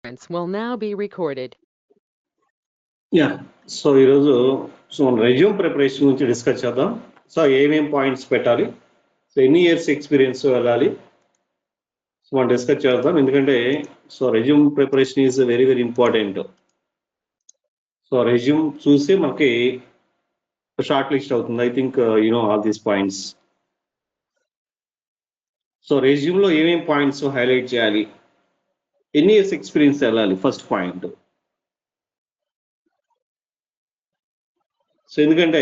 Will now be recorded. So ఈరోజు మన resume preparation గురించి డిస్కస్ చేద్దాం. సో ఏమేం పాయింట్స్ పెట్టాలి, సో ఎన్ని ఇయర్స్ ఎక్స్పీరియన్స్ వెళ్ళాలి, సో మనం డిస్కస్ చేద్దాం. ఎందుకంటే so resume preparation is very very important. So resume చూసి మనకి షార్ట్ లిస్ట్ అవుతుంది. I think all these points. So రెజ్యూమ్లో ఏమేం పాయింట్స్ హైలైట్ చేయాలి, ఎన్ని ఇయర్స్ ఎక్స్పీరియన్స్ వెళ్ళాలి, ఫస్ట్ పాయింట్. సో ఎందుకంటే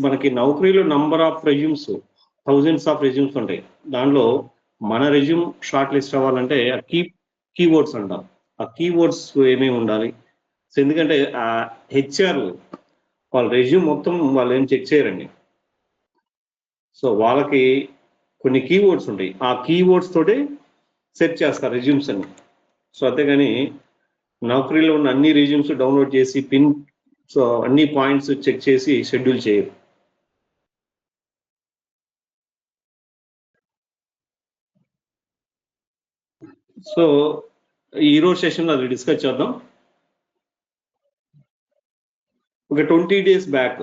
మనకి నౌకరీలో number of resumes, thousands of resumes ఉంటాయి. దానిలో మన రెజ్యూమ్ షార్ట్ లిస్ట్ అవ్వాలంటే ఆ కీవర్డ్స్ అంటాం. ఆ కీవర్డ్స్ ఏమేమి ఉండాలి. సో ఎందుకంటే ఆ హెచ్ఆర్ వాళ్ళ రెజ్యూమ్ మొత్తం వాళ్ళు ఏం చెక్ చేయరండి. సో వాళ్ళకి కొన్ని కీవర్డ్స్ ఉంటాయి, ఆ కీవర్డ్స్ తోటి సెట్ చేస్తారు రెజ్యూమ్స్ అని. సో అంతేగాని నౌకరీలో ఉన్న అన్ని రెజ్యూమ్స్ డౌన్లోడ్ చేసి సో అన్ని పాయింట్స్ చెక్ చేసి షెడ్యూల్ చేయరు. సో ఈరోజు సెషన్లో అది డిస్కస్ చేద్దాం. ఒక 20 days బ్యాక్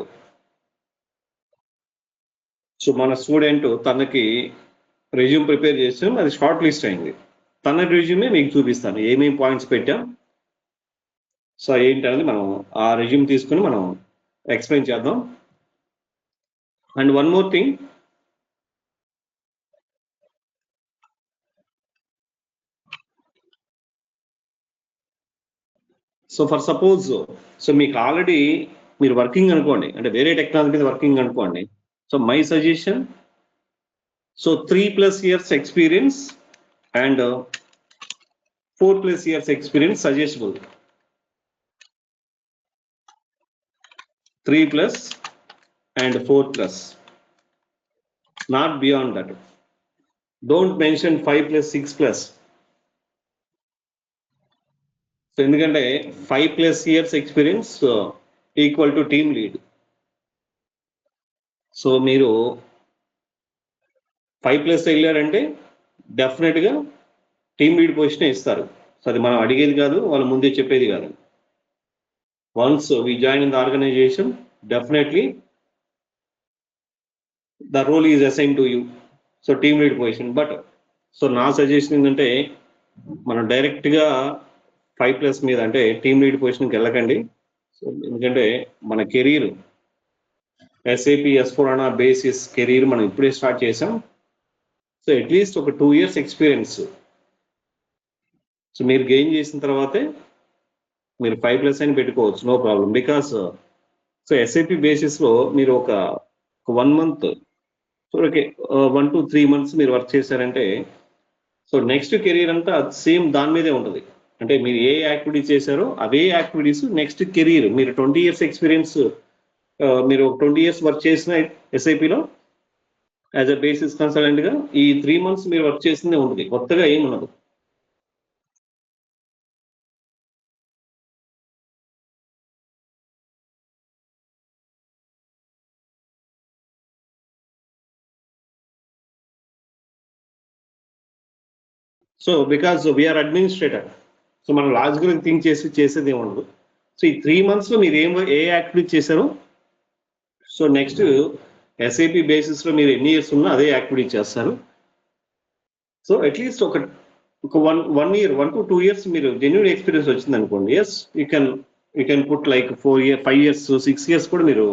సో మన స్టూడెంట్ తనకి రెజ్యూమ్ ప్రిపేర్ చేసాం, అది షార్ట్ లిస్ట్ అయింది. తన రెజ్యూమే మీకు చూపిస్తాను ఏమేమి పాయింట్స్ పెట్టాం. సో ఏంటనేది మనం ఆ రెజ్యూమ్ తీసుకుని మనం ఎక్స్ప్లెయిన్ చేద్దాం. And one more thing, so for suppose so మీకు ఆల్రెడీ మీరు వర్కింగ్ అనుకోండి, అంటే వేరే టెక్నాలజీ మీద వర్కింగ్ అనుకోండి. So my suggestion, so 3+ years experience and 4+ years experience suggestible. 3+ and 4+, not beyond that. Don't mention 5+, 6+. So ఎందుకంటే 5+ years experience equal to team lead. So మీరు 5+ వెళ్ళారంటే డెఫినెట్గా టీమ్ లీడ్ పొజిషన్ ఇస్తారు. సో అది మనం అడిగేది కాదు, వాళ్ళు ముందే చెప్పేది కాదు. Once we join in the organization, definitely the role is assigned to you. So team lead position. But so నా సజెషన్ ఏంటంటే మనం డైరెక్ట్గా 5+ మీద అంటే టీమ్ లీడ్ పొజిషన్కి వెళ్ళకండి. సో ఎందుకంటే మన career SAP S/4HANA basis career మనం ఇప్పుడే స్టార్ట్ చేసాం. సో అట్లీస్ట్ ఒక 2 years ఎక్స్పీరియన్స్ సో మీరు గెయిన్ చేసిన తర్వాతే మీరు 5+ అని పెట్టుకోవచ్చు, no problem. Because so SAP బేసిస్లో మీరు ఒక 1 month, so okay 1 to 3 months మీరు వర్క్ చేశారంటే సో నెక్స్ట్ కెరీర్ అంతా సేమ్ దాని మీదే ఉంటుంది. అంటే మీరు ఏ యాక్టివిటీ చేశారో అవే యాక్టివిటీస్ నెక్స్ట్ కెరీర్. మీరు 20 years ఎక్స్పీరియన్స్, మీరు 20 years వర్క్ చేసిన SAPలో యాజ్ అ బేసిస్ కన్సల్టెంట్గా ఈ 3 months మీరు వర్క్ చేసిందే ఉంటుంది, కొత్తగా ఏమి ఉండదు. So because we're administrator, so మనం లాజికల్గా థింక్ చేసేది ఏమి ఉండదు. సో ఈ 3 monthsలో మీరు ఏ యాక్టివిటీ చేశారో సో నెక్స్ట్ SAP బేసిస్లో మీరు ఎన్ని ఇయర్స్ ఉన్నా అదే యాక్టివిటీ చేస్తారు. సో అట్లీస్ట్ ఒక 1 year 1 to 2 years మీరు జెన్యూన్ ఎక్స్పీరియన్స్ వచ్చింది అనుకోండి, yes you can put like 4 years 5 years 6 years కూడా మీరు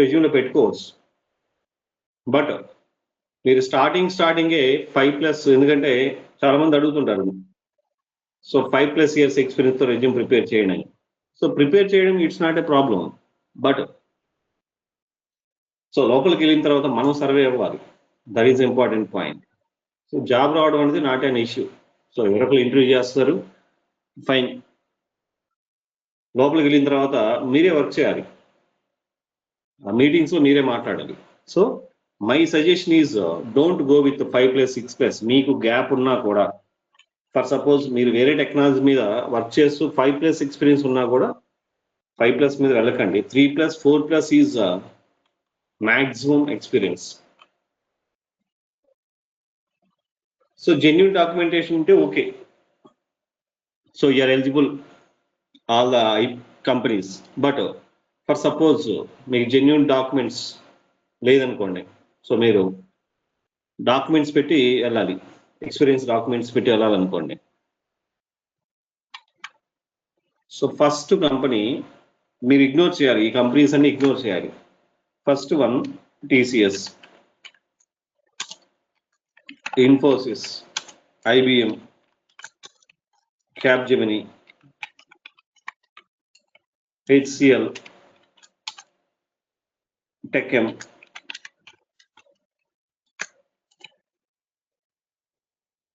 రెజ్యూమ్లో పెట్టుకోవచ్చు. బట్ మీరు స్టార్టింగే 5+, ఎందుకంటే చాలా మంది అడుగుతుంటారు సో 5+ years ఎక్స్పీరియన్స్తో రెజ్యూమ్ ప్రిపేర్ చేయండి. సో ప్రిపేర్ చేయడం it's not a problem, but so లోపలికి వెళ్ళిన తర్వాత మనం సర్వే అవ్వాలి. That is important point. So job రావడం అనేది నాట్ అన్ ఇష్యూ. సో ఎవరొకరు ఇంటర్వ్యూ చేస్తారు, ఫైన్. లోపలికి వెళ్ళిన తర్వాత మీరే వర్క్ చేయాలి, ఆ మీటింగ్స్లో మీరే మాట్లాడాలి. So my suggestion is don't go with 5+, 6+. మీకు గ్యాప్ ఉన్నా కూడా, ఫర్ సపోజ్ మీరు వేరే టెక్నాలజీ మీద వర్క్ చేస్తూ 5+ ఎక్స్పీరియన్స్ ఉన్నా కూడా 5+ మీద వెళ్ళకండి. 3+, 4+ is maximum experience. So genuine documentation ఉంటే okay. So you are eligible all the companies. But for suppose మీకు జెన్యున్ డాక్యుమెంట్స్ లేదనుకోండి, సో మీరు డాక్యుమెంట్స్ పెట్టి వెళ్ళాలి, ఎక్స్పీరియన్స్ డాక్యుమెంట్స్ పెట్టి వెళ్ళాలనుకోండి. సో ఫస్ట్ కంపెనీ మీరు ఇగ్నోర్ చేయాలి, ఈ కంపెనీస్ అన్ని ఇగ్నోర్ చేయాలి. First one TCS, Infosys, IBM, Capgemini, HCL, TechM,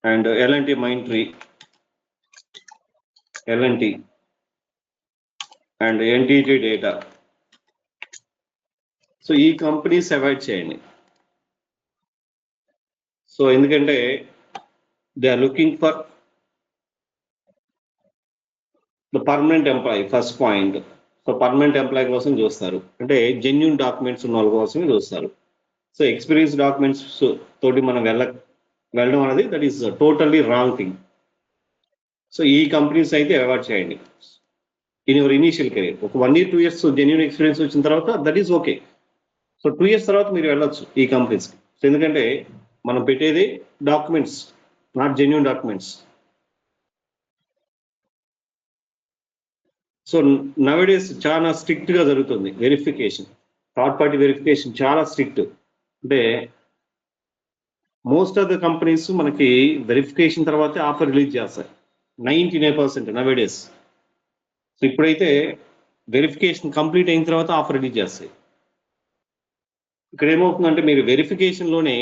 and L&T Mindtree, L&T, and NTT Data. So ఈ కంపెనీస్ అవాయిడ్ చేయండి. సో ఎందుకంటే they are looking for the permanent employee. First point, so permanent employee కోసం చూస్తారు, అంటే genuine documents ఉన్న వాళ్ళ కోసమే చూస్తారు. సో ఎక్స్పీరియన్స్ డాక్యుమెంట్స్ తోటి మనం వెళ్ళడం అనేది that is totally wrong thing. So ఈ కంపెనీస్ అయితే అవాయిడ్ చేయండి ఇన్ యువర్ ఇనీషియల్ కెరీర్. ఒక 1 year 2 years జెన్యున్ ఎక్స్పీరియన్స్ వచ్చిన తర్వాత that is okay. So 2 years తర్వాత మీరు వెళ్ళొచ్చు ఈ కంపెనీస్కి. సో ఎందుకంటే మనం పెట్టేది documents, not genuine documents. So nowadays చాలా స్ట్రిక్ట్గా జరుగుతుంది వెరిఫికేషన్, థర్డ్ పార్టీ వెరిఫికేషన్ చాలా స్ట్రిక్ట్. అంటే మోస్ట్ ఆఫ్ ద కంపెనీస్ మనకి వెరిఫికేషన్ తర్వాతే ఆఫర్ రిలీజ్ చేస్తాయి 99% నవేడేస్. సో ఇప్పుడైతే వెరిఫికేషన్ కంప్లీట్ అయిన తర్వాత ఆఫర్ రిలీజ్ చేస్తాయి. ఇక్కడ ఏమవుతుందంటే మీరు వెరిఫికేషన్లోనే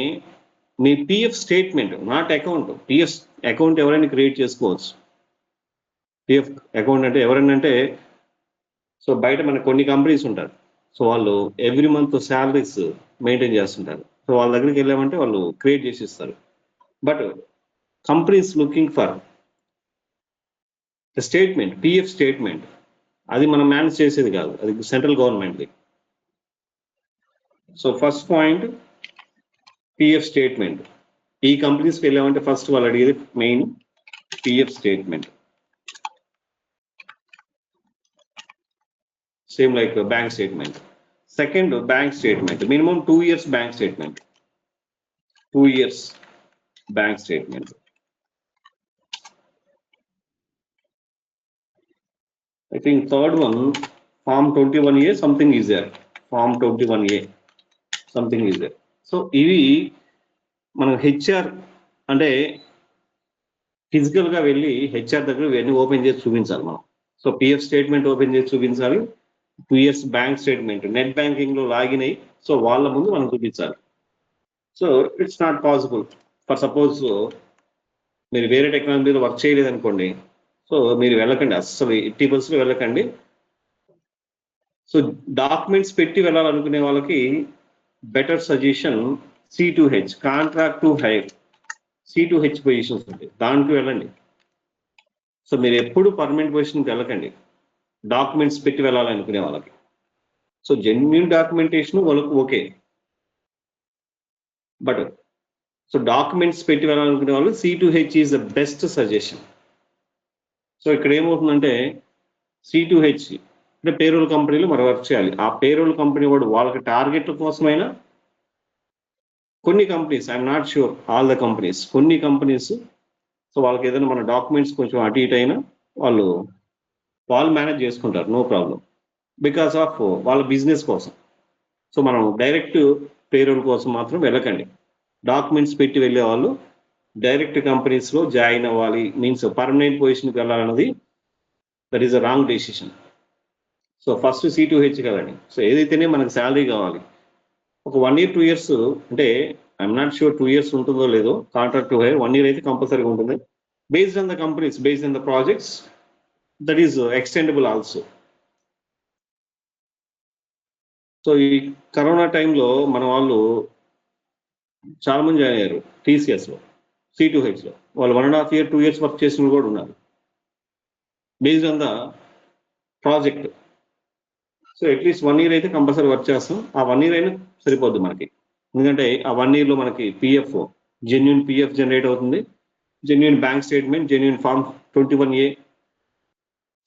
మీ PF statement, not account, PF account ఎవరైనా క్రియేట్ చేసుకోవచ్చు. పిఎఫ్ అకౌంట్ అంటే ఎవరైనా అంటే, సో బయట మనకు కొన్ని కంపెనీస్ ఉంటారు, సో వాళ్ళు ఎవ్రీ మంత్ శాలరీస్ మెయింటైన్ చేస్తుంటారు. సో వాళ్ళ దగ్గరికి వెళ్ళామంటే వాళ్ళు క్రియేట్ చేసి ఇస్తారు. But companies looking for the statement, PF statement. అది మనం మేనేజ్ చేసేది కాదు, అది సెంట్రల్ గవర్నమెంట్ది. So first point PF statement. ఈ కంపెనీస్కి వెళ్ళామంటే ఫస్ట్ వాళ్ళు అడిగేది main PF statement. Same like bank statement. Second bank statement, minimum 2 years bank statement, 2 years bank statement. I think third one, Form 21A, something is there. Form 21A, something is there. So ఇవి మనం HR అంటే ఫిజికల్గా వెళ్ళి HR దగ్గర ఇవన్నీ open చేసి చూపించాలి మనం. సో పిఎఫ్ స్టేట్మెంట్ ఓపెన్ చేసి చూపించాలి, 2 years బ్యాంక్ స్టేట్మెంట్, నెట్ బ్యాంకింగ్లో లాగిన్ అయ్యి సో వాళ్ళ ముందు మనం చూపించాలి. So it's not possible. For suppose మీరు వేరే టెక్నాలజీలో వర్క్ చేయలేదు అనుకోండి, సో మీరు వెళ్ళకండి, అస్సలు 80% వెళ్ళకండి. సో డాక్యుమెంట్స్ పెట్టి వెళ్ళాలనుకునే వాళ్ళకి better suggestion C2H, contract to hire, C2H positions ఉంటాయి, దానికి వెళ్ళండి. సో మీరు ఎప్పుడు పర్మనెంట్ పొజిషన్కి వెళ్ళకండి డాక్యుమెంట్స్ పెట్టి వెళ్ళాలనుకునే వాళ్ళకి. సో జెన్యున్ డాక్యుమెంటేషన్ వాళ్ళకి ఓకే, బట్ సో డాక్యుమెంట్స్ పెట్టి వెళ్ళాలనుకునే వాళ్ళు C2H is the best suggestion. So ఇక్కడ ఏమవుతుందంటే C2H అంటే పేరోల్ కంపెనీలో మనం వర్క్ చేయాలి. ఆ పేరోల్ కంపెనీ వాడు వాళ్ళకి టార్గెట్ కోసమైనా కొన్ని companies, I'm not sure all the companies, కొన్ని కంపెనీస్ సో వాళ్ళకి ఏదైనా మన డాక్యుమెంట్స్ కొంచెం అటు ఇటు అయినా వాళ్ళు మేనేజ్ చేసుకుంటారు, నో ప్రాబ్లం, బికాస్ ఆఫ్ వాళ్ళ బిజినెస్ కోసం. సో మనం డైరెక్ట్ పేరోల్ కోసం మాత్రం వెళ్ళకండి. డాక్యుమెంట్స్ పెట్టి వెళ్ళే వాళ్ళు డైరెక్ట్ కంపెనీస్లో జాయిన్ అవ్వాలి, మీన్స్ పర్మనెంట్ పొజిషన్కి వెళ్ళాలన్నది that is a wrong decision. So first C2H కదండి. సో ఏదైతేనే మనకు శాలరీ కావాలి. ఒక 1 year 2 years అంటే ఐఎమ్ నాట్ షూర్ 2 years ఉంటుందో లేదో కాంట్రాక్ట్ టు హైర్, 1 year అయితే కంపల్సరీగా ఉంటుంది. Based on the companies, based on the projects, that is extendable also. So ఈ కరోనా టైంలో మన వాళ్ళు చాలా మంది జాయిన్ అయ్యారు TCSలో, C2Hలో. వాళ్ళు 1.5 year 2 years వర్క్ చేసిన కూడా ఉన్నారు based on the project. So at least 1 year అయితే కంపల్సరీ వర్క్ చేస్తాం. ఆ 1 year అయినా సరిపోద్ది మనకి, ఎందుకంటే ఆ 1 yearలో మనకి పిఎఫ్, జెన్యున్ పిఎఫ్ జనరేట్ అవుతుంది, genuine bank statement, genuine form 21A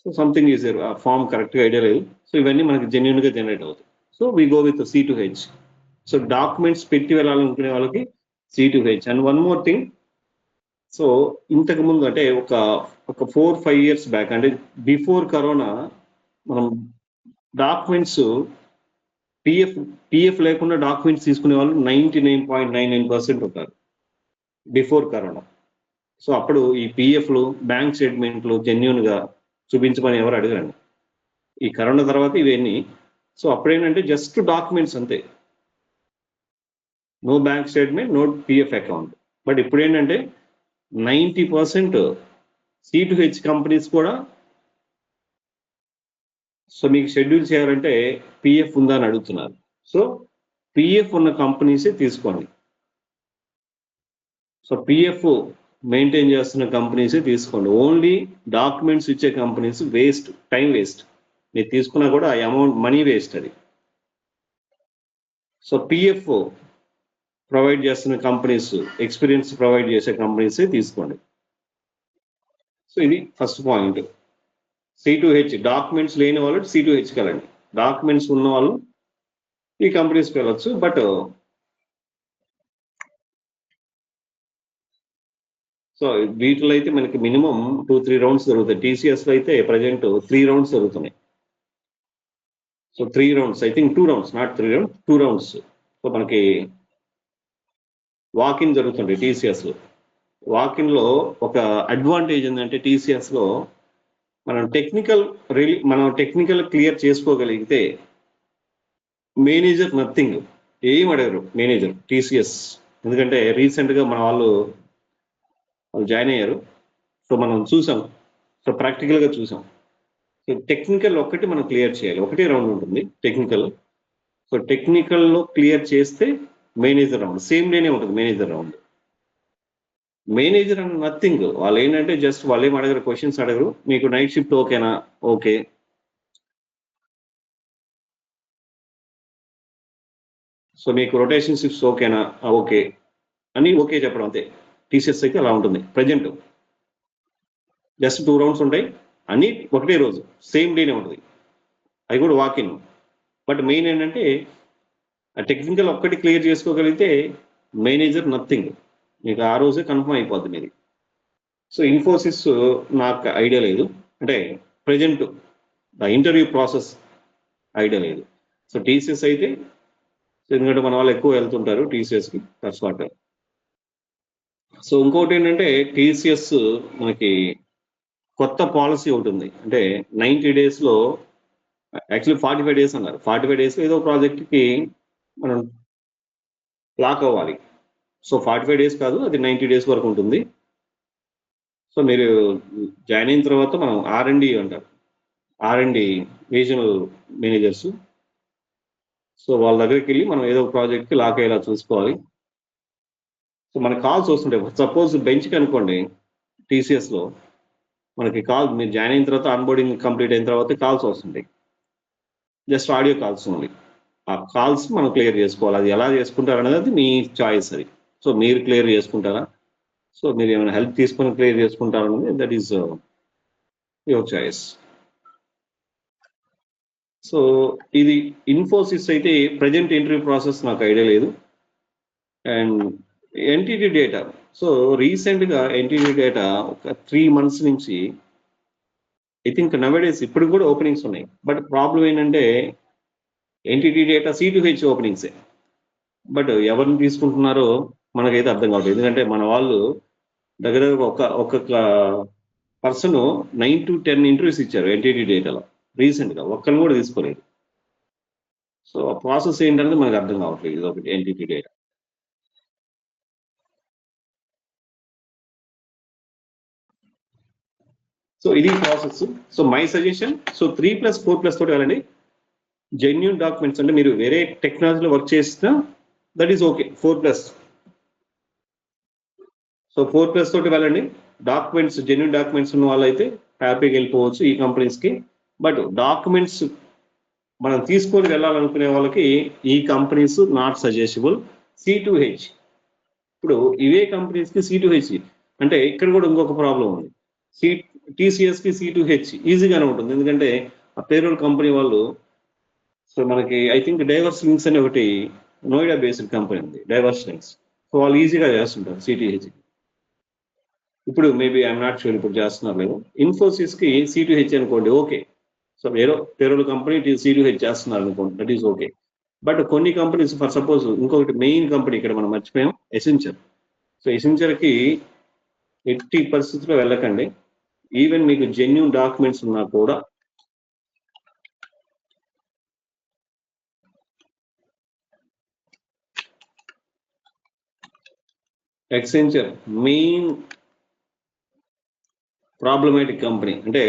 so something is ఆ ఫామ్ కరెక్ట్గా ఐడియా లేదు. సో ఇవన్నీ మనకి జెన్యున్గా జనరేట్ అవుతాయి. So we go with C2H. So documents పెట్టి వెళ్ళాలనుకునే వాళ్ళకి C2H. And one more thing, so ఇంతకు ముందు అంటే ఒక 4-5 years బ్యాక్, అంటే బిఫోర్ కరోనా, మనం డాక్యుమెంట్స్ పిఎఫ్ లేకుండా డాక్యుమెంట్స్ తీసుకునే వాళ్ళు 99.99% ఉంటారు బిఫోర్ కరోనా. సో అప్పుడు ఈ పిఎఫ్లు, బ్యాంక్ స్టేట్మెంట్లు జెన్యున్గా చూపించమని ఎవరు అడగరండి. ఈ కరోనా తర్వాత ఇవన్నీ, సో అప్పుడేంటంటే జస్ట్ డాక్యుమెంట్స్ అంతే, no bank statement, no PF account. But ఇప్పుడు ఏంటంటే 90% C2H కంపెనీస్ కూడా, సో మీకు షెడ్యూల్ చేయాలంటే పిఎఫ్ ఉందా అని అడుగుతున్నారు. సో పిఎఫ్ ఉన్న కంపెనీసే తీసుకోండి. సో పిఎఫ్ మెయింటైన్ చేస్తున్న కంపెనీసే తీసుకోండి. ఓన్లీ డాక్యుమెంట్స్ ఇచ్చే కంపెనీస్ వేస్ట్, టైం వేస్ట్. మీరు తీసుకున్నా కూడా ఆ అమౌంట్ మనీ వేస్ట్ అది. సో పిఎఫ్ ప్రొవైడ్ చేస్తున్న కంపెనీస్, ఎక్స్పీరియన్స్ ప్రొవైడ్ చేసే కంపెనీసే తీసుకోండి. సో ఇది ఫస్ట్ పాయింట్. C2H డాక్యుమెంట్స్ లేని వాళ్ళు C2Hకి వెళ్ళండి. డాక్యుమెంట్స్ ఉన్న వాళ్ళు ఈ కంపెనీస్కి వెళ్ళొచ్చు. బట్ సో వీటిలో అయితే మనకి మినిమం 2-3 రౌండ్స్ జరుగుతాయి. TCSలో అయితే ప్రజెంట్ 3 రౌండ్స్ జరుగుతున్నాయి. So 3 rounds, I think 2 rounds, not 3 rounds, 2 rounds. So మనకి వాకిన్ జరుగుతుంది TCSలో. వాకిన్లో ఒక అడ్వాంటేజ్ ఏంటంటే TCSలో మనం టెక్నికల్ క్లియర్ చేసుకోగలిగితే మేనేజర్ నథింగ్, ఏం అడగరు మేనేజర్ TCS. ఎందుకంటే రీసెంట్గా మన వాళ్ళు జాయిన్ అయ్యారు. సో మనం చూసాం, సో ప్రాక్టికల్గా చూసాం. సో టెక్నికల్ ఒక్కటి మనం క్లియర్ చేయాలి, ఒకటే రౌండ్ ఉంటుంది టెక్నికల్. సో టెక్నికల్లో క్లియర్ చేస్తే మేనేజర్ రౌండ్ సేమ్ డేనే ఉంటుంది. మేనేజర్ అని నథింగ్, వాళ్ళు ఏంటంటే జస్ట్ వాళ్ళు ఏం అడగరు, క్వశ్చన్స్ అడగరు. మీకు నైట్ షిఫ్ట్ ఓకేనా, ఓకే. సో మీకు రొటేషన్ షిఫ్ట్స్ ఓకేనా, ఓకే అని ఓకే చెప్పడం అంతే. TCS అయితే అలా ఉంటుంది ప్రజెంట్. జస్ట్ 2 రౌండ్స్ ఉంటాయి, అన్నీ ఒకటే రోజు సేమ్ డేనే ఉంటుంది, అది కూడా వాకిన్. బట్ మెయిన్ ఏంటంటే ఆ టెక్నికల్ ఒక్కటి క్లియర్ చేసుకోగలిగితే మేనేజర్ నథింగ్, మీకు ఆ రోజే కన్ఫర్మ్ అయిపోద్ది మీది. సో ఇన్ఫోసిస్ నాకు ఐడియా లేదు, అంటే ప్రజెంట్ ఇంటర్వ్యూ ప్రాసెస్ ఐడియా లేదు. సో TCS అయితే, ఎందుకంటే మన వాళ్ళు ఎక్కువ వెళ్తుంటారు TCSకి, దట్స్ వాట్. సో ఇంకోటి ఏంటంటే TCS మనకి కొత్త పాలసీ ఒకటి ఉంది, అంటే 90 daysలో, యాక్చువల్లీ 45 days అన్నారు. 45 daysలో ఏదో ప్రాజెక్ట్కి మనం లాక్ అవ్వాలి. సో 45 days కాదు, అది 90 days వరకు ఉంటుంది. సో మీరు జాయిన్ అయిన తర్వాత మనం R&D అంటారు, R&D రీజనల్ మేనేజర్స్. సో వాళ్ళ దగ్గరికి వెళ్ళి మనం ఏదో ప్రాజెక్ట్కి లాక్ అయ్యేలా చూసుకోవాలి. సో మనకి కాల్స్ వస్తుంటాయి. సపోజ్ బెంచ్కి అనుకోండి, TCSలో మనకి కాల్, మీరు జాయిన్ అయిన తర్వాత ఆన్బోర్డింగ్ కంప్లీట్ అయిన తర్వాత కాల్స్ వస్తుంటాయి, జస్ట్ ఆడియో కాల్స్ ఓన్లీ. ఆ కాల్స్ మనం క్లియర్ చేసుకోవాలి. అది ఎలా చేసుకుంటారు అనేది మీ చాయిస్ అది. సో మీరు క్లియర్ చేసుకుంటారా, సో మీరు ఏమైనా హెల్ప్ తీసుకొని క్లియర్ చేసుకుంటారనేది, that is your choice. So ఇది ఇన్ఫోసిస్ అయితే ప్రజెంట్ ఇంటర్వ్యూ ప్రాసెస్ నాకు ఐడియా లేదు. అండ్ NTT డేటా, సో రీసెంట్గా NTT డేటా ఒక 3 months నుంచి ఐ థింక్ నవేడేస్ ఇప్పుడు కూడా ఓపెనింగ్స్ ఉన్నాయి. బట్ ప్రాబ్లం ఏంటంటే NTT డేటా C2H ఓపెనింగ్సే, బట్ ఎవరిని తీసుకుంటున్నారో మనకైతే అర్థం కావట్లేదు. ఎందుకంటే మన వాళ్ళు దగ్గర ఒక్కొక్క పర్సన్ 9 to 10 ఇంటర్వ్యూస్ ఇచ్చారు NTT డేటాలో రీసెంట్గా, ఒక్కరిని కూడా తీసుకోలేదు. సో ఆ ప్రాసెస్ ఏంటనేది మనకు అర్థం కావట్లేదు. ఇది ఒకటి NTT డేటా. సో ఇది process. So my suggestion, so 3+4+ తోటి వెళ్ళండి. జెన్యూన్ డాక్యుమెంట్స్, అంటే మీరు వేరే టెక్నాలజీలో వర్క్ చేసినా దట్ ఈస్ ఓకే. 4+, సో 4+ తోటి వెళ్ళండి. డాక్యుమెంట్స్, జెన్యూన్ డాక్యుమెంట్స్ ఉన్న వాళ్ళైతే హ్యాపీగా వెళ్ళిపోవచ్చు ఈ కంపెనీస్కి. బట్ డాక్యుమెంట్స్ మనం తీసుకొని వెళ్ళాలనుకునే వాళ్ళకి ఈ కంపెనీస్ నాట్ సజెస్టబుల్. C2H, ఇప్పుడు ఇవే కంపెనీస్కి C2H, అంటే ఇక్కడ కూడా ఇంకొక ప్రాబ్లం ఉంది. టీసీఎస్కి C2H ఈజీగానే ఉంటుంది, ఎందుకంటే ఆ పేరోల్ కంపెనీ వాళ్ళు, సో మనకి ఐ థింక్ డైవర్స్ లింక్స్ అని ఒకటి నోయిడా బేస్డ్ కంపెనీ ఉంది, డైవర్స్ లింక్స్. సో వాళ్ళు ఈజీగా చేస్తుంటారు C2H. ఇప్పుడు మేబీ ఐఎమ్ నాట్ షూర్ ఇప్పుడు చేస్తున్నారు లేదు. ఇన్ఫోసిస్కి C2H అనుకోండి, okay. So payroll company C2H చేస్తున్నారు అనుకోండి, దట్ ఈస్ ఓకే. బట్ కొన్ని కంపెనీస్, ఫర్ సపోజ్ ఇంకొకటి మెయిన్ కంపెనీ ఇక్కడ మనం మర్చిపోయాం, ఎసెంచర్. సో ఎసెంచర్కి ఎట్టి పరిస్థితుల్లో వెళ్ళకండి. ఈవెన్ మీకు జెన్యూన్ డాక్యుమెంట్స్ ఉన్నా కూడా ఎక్సెంచర్ మెయిన్ ప్రాబ్లమాటిక్ కంపెనీ. అంటే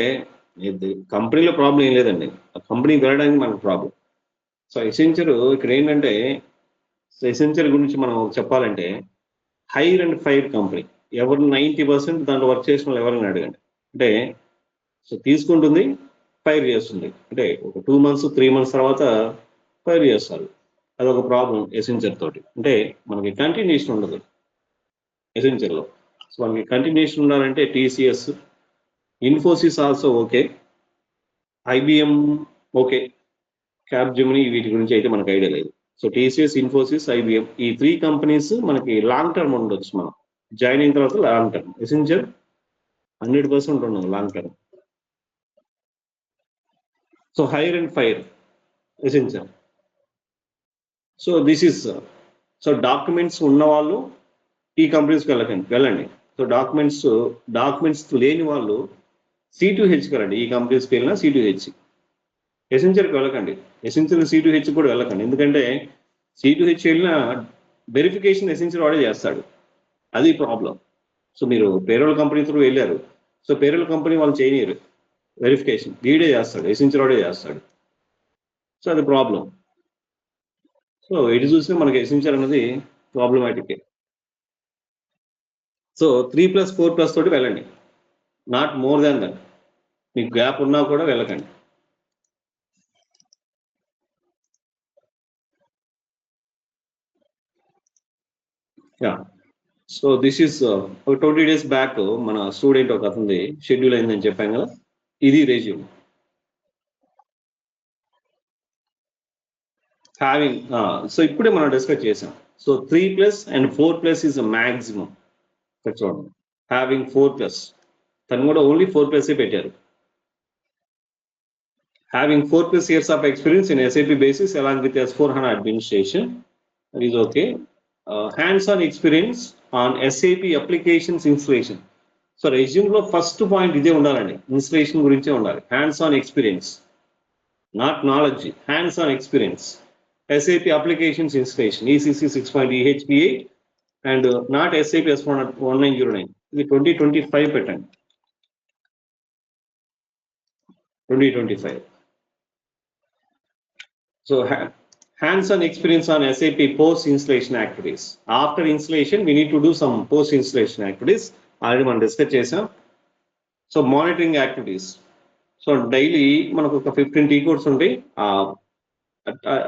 కంపెనీలో ప్రాబ్లం ఏం లేదండి, ఆ కంపెనీకి వెళ్ళడానికి మనకు ప్రాబ్లం. సో ఎసెంచర్ ఇక్కడ ఏంటంటే, ఎసెంచర్ గురించి మనం చెప్పాలంటే హైర్ అండ్ ఫైర్ కంపెనీ. ఎవరు 90% దాంట్లో వర్క్ చేసిన వాళ్ళు ఎవరైనా అడగండి, అంటే సో తీసుకుంటుంది, ఫైర్ చేస్తుంది. అంటే ఒక 2 months 3 months తర్వాత ఫైర్ చేస్తారు. అదొక ప్రాబ్లం ఎసెంచర్ తోటి. అంటే మనకి కంటిన్యూషన్ ఉండదు ఎసెంచర్లో. సో మనకి కంటిన్యూషన్ ఉండాలంటే TCS, Infosys also okay, IBM okay, Capgemini వీటి గురించి అయితే మనకు ఐడియా లేదు. సో టీసీఎస్, ఇన్ఫోసిస్, ఐబిఎం ఈ 3 కంపెనీస్ మనకి లాంగ్ టర్మ్ ఉండొచ్చు, మనం జాయిన్ అయిన తర్వాత లాంగ్ టర్మ్. ఎసెంచర్ 100% ఉండదు long term. So hire and fire Accenture. So this is, so documents ఉన్న వాళ్ళు ఈ కంపెనీస్కి వెళ్ళండి. సో డాక్యుమెంట్స్ లేని వాళ్ళు C2Hకి వెళ్ళండి. ఈ కంపెనీస్కి వెళ్ళినా C2H. ఎసెంచర్కి వెళ్ళకండి, ఎసెంచర్ C2H కూడా వెళ్ళకండి, ఎందుకంటే C2H వెళ్ళినా వెరిఫికేషన్ ఎసెంచర్ వాడే చేస్తాడు, అది ప్రాబ్లం. సో మీరు పేరోల్ కంపెనీ త్రూ వెళ్ళారు, సో పేరోల్ కంపెనీ వాళ్ళు చేయనియరు వెరిఫికేషన్, వీడే చేస్తాడు, ఎసెంచర్ వాడే చేస్తాడు. సో అది ప్రాబ్లం. సో ఎటు చూసినా మనకి ఎసెంచర్ అనేది ప్రాబ్లమాటిక్. సో 3+4+ తోటి వెళ్ళండి, నాట్ మోర్ దాన్ దట్. మీకు గ్యాప్ ఉన్నా కూడా వెళ్ళకండి. యా, సో దిస్ ఈస్ ఒక 20 days బ్యాక్ మన స్టూడెంట్ ఒక అతనిది షెడ్యూల్ అయిందని చెప్పాను కదా, ఇది రెజ్యూమ్. హ్యావింగ్, సో ఇప్పుడే మనం డిస్కస్ చేసాం. So 3+ and 4+ is maximum. చూడండి, హ్యావింగ్ 4+, తను కూడా ఓన్లీ 4+ పెట్టారు. Having 4+ years of experience in SAP basis along with S/4HANA administration, that is okay. Hands-on experience on SAP applications installation. So resume లో first point ఇదే ఉండాలండి, installation గురించే ఉండాలి. Hands on experience, not knowledge, hands on experience. SAP applications installation, ECC 6.0 EHPA and not SAP S/1909. ఇది 2025 పెట్టండి, 2025. So hands-on experience on SAP post-installation activities. After installation, we need to do some post-installation activities. Already మనం discuss చేసాం. So monitoring activities. So daily మనకు ఒక 15 T codes ఉంటాయి.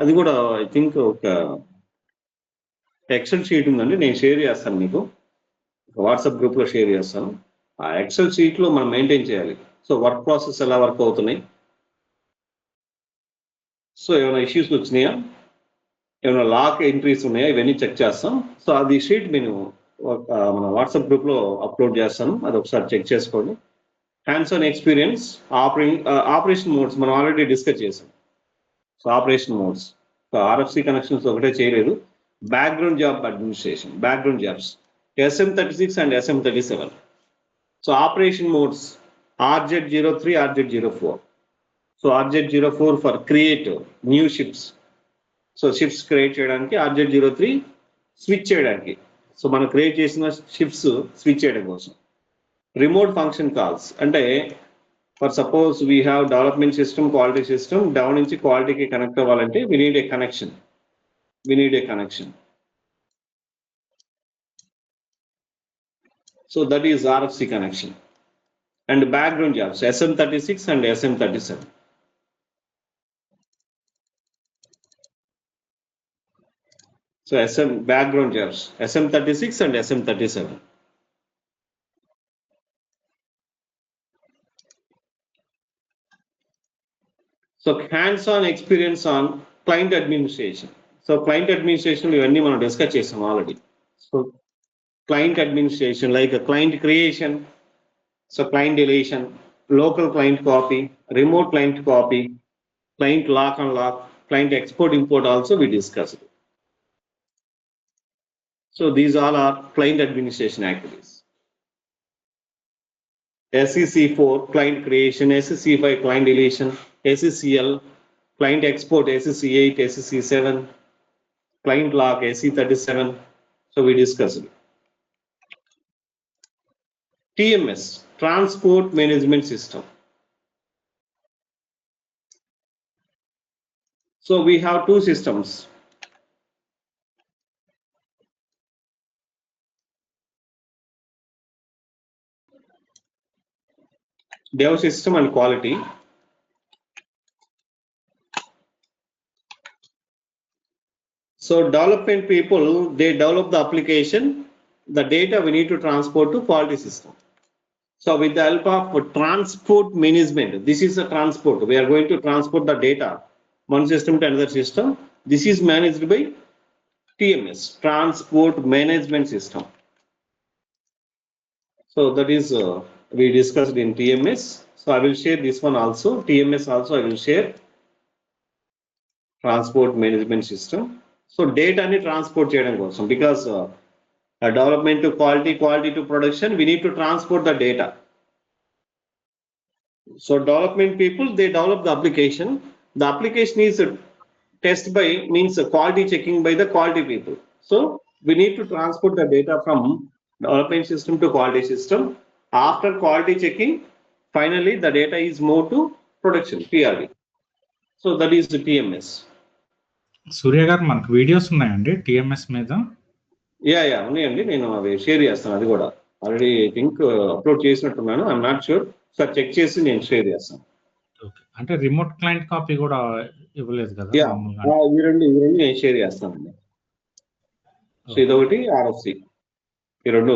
అది కూడా I think ఒక ఎక్సెల్ షీట్ ఉందండి, నేను షేర్ చేస్తాను మీకు, వాట్సాప్ గ్రూప్లో షేర్ చేస్తాను. ఆ ఎక్సెల్ షీట్లో మనం మెయింటైన్ చేయాలి. సో వర్క్ ప్రాసెస్ ఎలా వర్క్ అవుతున్నాయి, సో ఏమైనా ఇష్యూస్ వచ్చినాయా, ఏమైనా లాక్ ఎంట్రీస్ ఉన్నాయా, ఇవన్నీ చెక్ చేస్తాం. సో అది షీట్ నేను మన వాట్సాప్ గ్రూప్లో అప్లోడ్ చేస్తాను, అది ఒకసారి చెక్ చేసుకోండి. Hands on experience, operation modes మనం ఆల్రెడీ డిస్కస్ చేసాం. So operation modes, RFC connections ఒకటే చేయలేదు. Background job administration, background jobs SM36 and SM37. So operation modes RZ03, RZ04. So RZ04 for create new ships. So ships create చేయడానికి, RZ03 switch చేయడానికి, so మనం create చేసిన ships switch చేయడం కోసం. Remote function calls అంటే, for suppose we have development system, quality system, down నుంచి క్వాలిటీకి connect అవ్వాలంటే we need a connection. So that is RFC connection. And background jobs SM36 and SM37. So background jobs SM36 and SM37. So hands on experience on client administration. So client administration ఇవన్నీ మనం discuss చేసాం already. So client administration like a client creation, so client deletion, local client copy, remote client copy, client lock and lock, client export import also we discussed. So these all are client administration activities. SEC4 client creation, SEC5 client deletion, SECL client export, SEC8, SEC7 client lock, SE37. So we discussed it. TMS, Transport Management System. So we have two systems. Dev system and quality. So development people, they develop the application, the data we need to transport to quality system. So with the help of transport management, this is a transport. We are going to transport the data one system to another system. This is managed by TMS, Transport Management System. So that is we discussed in TMS. So I will share this one also. TMS also I will share. Transport Management System. So data ni transport cheyadam kosam, because development to quality, quality to production, we need to transport the data. So development people, they develop the application. The application is test by, means quality checking by the quality people. So we need to transport the data from development system to quality system. After quality checking, finally the data is moved to production, PRD. So that is the TMS. సూర్య గారు మనకు videos ఉన్నాయండి TMS మీద? Yeah ఉన్నాయండి, నేను అవి share చేస్తాను. అది కూడా ఆల్రెడీ ఐ థింక్ అప్లోడ్ చేసినట్టున్నాను, I'm not sure. Sir check చేసి నేను షేర్ చేస్తాను. అంటే రిమోట్ క్లయింట్ కాపీ కూడా ఇవ్వలేదు కదా? ఈ రెండు నేను షేర్ చేస్తానండి. సో ఇదొకటి, RFC, ఈ రెండు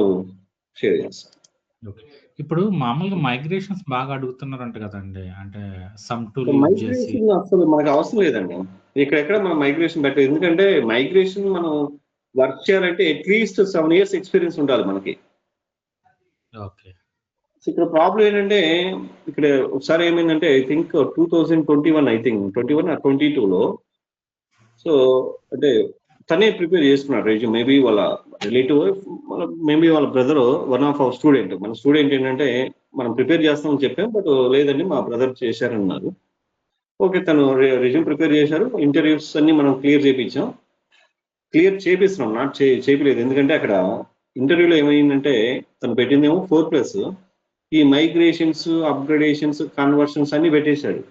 షేర్ చేస్తాను. ఇప్పుడు మామూలుగా మైగ్రేషన్స్ బాగా అడుగుతున్నారంట కదండి, అంటే సమ్ టూల్ మైగ్రేషన్ అసలు మనకు అవసరం లేదండి. ఇక్కడెక్కడ మనం మైగ్రేషన్ పెట్టలేదు. ఎందుకంటే మైగ్రేషన్ మనం వర్క్ చేయాలంటే అట్లీస్ట్ 7 years ఎక్స్పీరియన్స్ ఉండాలి మనకి. ఓకే. ఇక్కడ ప్రాబ్లం ఏంటంటే, ఇక్కడ ఒకసారి ఏమైందంటే I think 2021, I think 21 or 22లో, సో అంటే తనే ప్రిపేర్ చేసుకున్నాడు రెజ్యూమ్. మేబీ వాళ్ళ రిలేటివ్, మేబీ వాళ్ళ brother, one of our student. మన స్టూడెంట్ ఏంటంటే మనం ప్రిపేర్ చేస్తామని చెప్పాం, బట్ లేదండి మా బ్రదర్ చేశారన్నారు. ఓకే, తను రెజ్యూమ్ ప్రిపేర్ చేశారు. ఇంటర్వ్యూస్ అన్ని మనం క్లియర్ చేపిస్తున్నాం, నాట్ చేయలేదు. ఎందుకంటే అక్కడ ఇంటర్వ్యూలో ఏమైందంటే తను పెట్టిందేమో 4+, ఈ మైగ్రేషన్స్, అప్గ్రేడేషన్స్, కన్వర్షన్స్ అన్ని పెట్టేశాడు.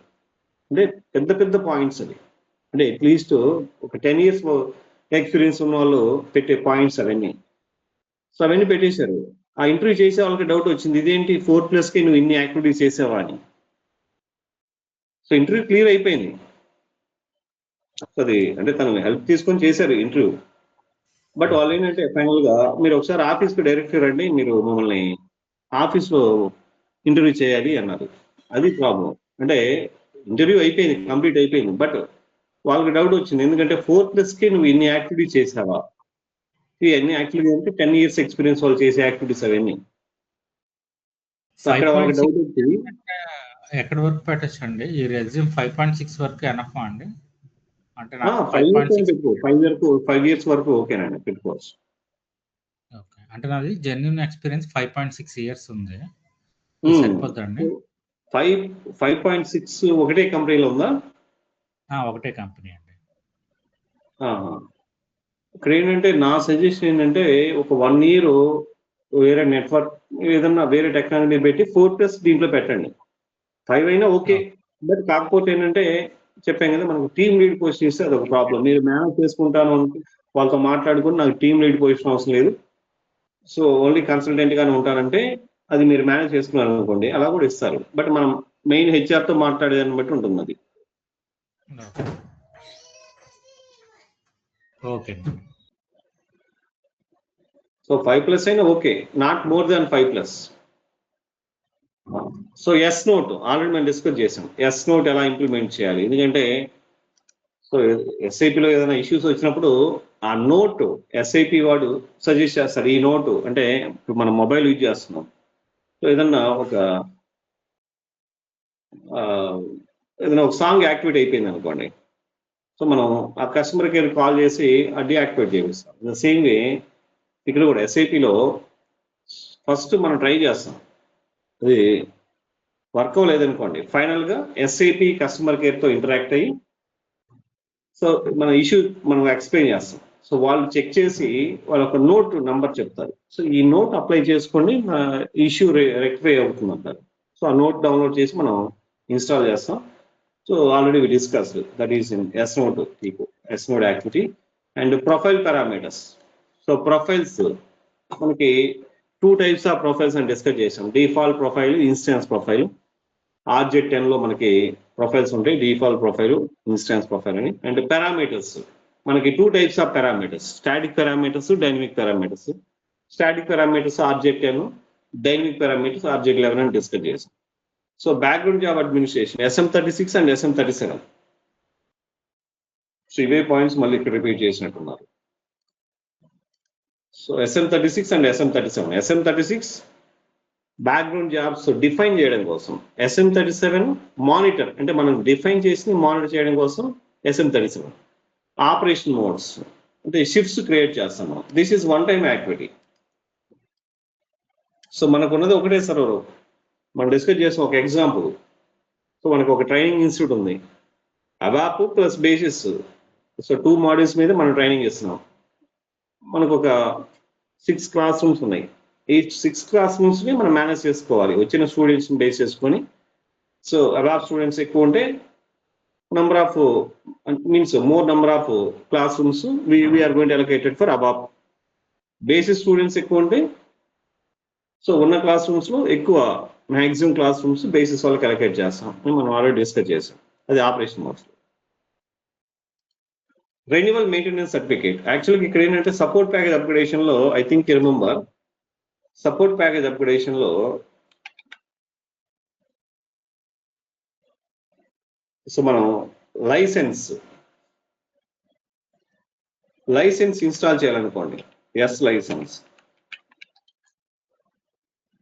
అంటే పెద్ద పెద్ద పాయింట్స్ అది. అంటే అట్లీస్ట్ ఒక 10 years ఎక్స్పీరియన్స్ ఉన్న వాళ్ళు పెట్టే పాయింట్స్ అవన్నీ. సో అవన్నీ పెట్టేశారు. ఆ ఇంటర్వ్యూ చేసే వాళ్ళకి డౌట్ వచ్చింది, ఇదేంటి 4+కి నువ్వు ఇన్ని యాక్టివిటీస్ చేసావా అని. సో ఇంటర్వ్యూ క్లియర్ అయిపోయింది. అది అంటే తను హెల్ప్ తీసుకొని చేశారు ఇంటర్వ్యూ. బట్ వాళ్ళు ఏంటంటే ఫైనల్గా మీరు ఒకసారి ఆఫీస్కి డైరెక్ట్ రండి, మీరు మమ్మల్ని ఆఫీస్లో ఇంటర్వ్యూ చేయాలి అన్నారు. అది ప్రాబ్లం. అంటే ఇంటర్వ్యూ అయిపోయింది, కంప్లీట్ అయిపోయింది, బట్ వాళ్ళకి డౌట్ వచ్చింది. ఎందుకంటే 4+కి నువ్వు ఇన్ని యాక్టివిటీ చేసావా? ఇవన్నీ యాక్టివిటీ అంటే 10 years ఎక్స్పీరియన్స్ వాళ్ళు చేసే యాక్టివిటీస్ అవన్నీ. అక్కడ వాళ్ళకి డౌట్ వచ్చింది. ఎక్కడి వరకు పెట్టచ్చండి ఈ రెజ్యూమ్? 5.6 వరకు ఎనఫ్ అండి? అంటే 5 years వరకు ఓకేనండి, పెట్టుకోవచ్చు. ఓకే, అంటే నాది జెన్యూన్ ఎక్స్పీరియన్స్ 5.6 years ఉంది, సరిపోద్దండి? 5.6 ఒకటే కంపెనీలో ఉందా? ఒకటే కంపెనీ అండి. ఇక్కడ ఏంటంటే నా సజెషన్ ఏంటంటే ఒక 1 year వేరే నెట్వర్క్ ఏదన్నా వేరే టెక్నాలజీ పెట్టి 4+ దీంట్లో పెట్టండి. 5 అయినా ఓకే, బట్ కాకపోతే ఏంటంటే చెప్పాం కదా, మనకు టీమ్ లీడ్ పొజిషన్ ఇస్తే అదొక ప్రాబ్లం. మీరు మేనేజ్ చేసుకుంటాను అంటే వాళ్ళతో మాట్లాడుకుని నాకు టీమ్ లీడ్ పొజిషన్ అవసరం లేదు, సో ఓన్లీ కన్సల్టెంట్ గానే ఉంటానంటే అది మీరు మేనేజ్ చేసుకున్నారు అనుకోండి, అలా కూడా ఇస్తారు. బట్ మనం మెయిన్ హెచ్ఆర్తో మాట్లాడేదాన్ని బట్టి ఉంటుంది అది. ఓకే. సో 5+ అయినా okay, not more than 5+. So S note already మనం డిస్కస్ చేసాం. ఎస్ నోట్ ఎలా ఇంప్లిమెంట్ చేయాలి, ఎందుకంటే సో ఎస్ఐపిలో ఏదైనా ఇష్యూస్ వచ్చినప్పుడు ఆ నోట్ ఎస్ఐపి వాడు సజెస్ట్ చేస్తాడు. ఈ నోటు అంటే ఇప్పుడు మనం మొబైల్ యూజ్ చేస్తున్నాం, సో ఏదన్నా ఏదైనా ఒక సాంగ్ యాక్టివేట్ అయిపోయింది అనుకోండి, సో మనం ఆ కస్టమర్ కేర్ కాల్ చేసి డీయాక్టివేట్ చేపిస్తాం. ద సేమ్ వే ఇక్కడ కూడా ఎస్ఐపిలో ఫస్ట్ మనం ట్రై చేస్తాం, అది వర్క్ అవ్వలేదనుకోండి, ఫైనల్గా ఎస్ఐపి కస్టమర్ కేర్తో ఇంటరాక్ట్ అయ్యి సో మన ఇష్యూ మనం ఎక్స్ప్లెయిన్ చేస్తాం. సో వాళ్ళు చెక్ చేసి వాళ్ళ ఒక నోట్ నంబర్ చెప్తారు. సో ఈ నోట్ అప్లై చేసుకోండి, ఇష్యూ రెక్టిఫై అవుతుంది అంటారు. సో ఆ నోట్ డౌన్లోడ్ చేసి మనం ఇన్స్టాల్ చేస్తాం. So already we discussed that is in S note S note activity. And profile parameters. So profiles మనకి 2 types ఆఫ్ ప్రొఫైల్స్ అని డిస్కస్ చేసాం. Default profile, instance profile. RJ10 లో మనకి ప్రొఫైల్స్ ఉంటాయి, డిఫాల్ట్ ప్రొఫైల్, ఇన్స్టెన్స్ ప్రొఫైల్ అని. And parameters మనకి 2 types of parameters, static parameters, dynamic parameters. Static parameters RJ10, dynamic parameters RJ11 అని discuss చేసాం. So background job administration SM36 and SM37. So ఇవే points మళ్ళీ ఇక్కడ రిపీట్ చేసినట్టున్నారు. So SM36 and SM37. SM36 background jobs define చేయడం కోసం, SM37 monitor అంటే మనం డిఫైన్ చేసి మానిటర్ చేయడం కోసం SM37. ఆపరేషన్ మోడ్స్ అంటే షిఫ్ట్స్ క్రియేట్ చేస్తాం. This is one time activity. So మనకున్నది ఒకటే సర్వర్. మనం డిస్కస్ చేసాం ఒక ఎగ్జాంపుల్. సో మనకు ఒక ట్రైనింగ్ ఇన్స్టిట్యూట్ ఉంది, అబాప్ ప్లస్ బేసిస్. సో 2 modules మీద మనం ట్రైనింగ్ ఇస్తున్నాం. మనకు ఒక 6 క్లాస్ రూమ్స్ ఉన్నాయి. ఈ 6 క్లాస్ రూమ్స్ని మనం మేనేజ్ చేసుకోవాలి వచ్చిన స్టూడెంట్స్ని బేస్ చేసుకొని. సో అబాప్ స్టూడెంట్స్ ఎక్కువ ఉంటే number of means more number of classrooms we are going to allocated for above. Basic students ఎక్కువ ఉంటే సో ఉన్న క్లాస్ రూమ్స్ లో ఎక్కువ మాక్సిమం క్లాస్ రూమ్స్ బేసిస్ వాళ్ళకి అలొకేట్ చేస్తాం. మనం ఆల్రెడీ డిస్కస్ చేసాం, అది operation modes. Renewal maintenance certificate. యాక్చువల్గా ఇక్కడ ఏంటంటే సపోర్ట్ ప్యాకేజ్ అప్గ్రేడేషన్ లో I think remember, support package upgradation లో సో మనం లైసెన్స్ ఇన్స్టాల్ చేయాలనుకోండి,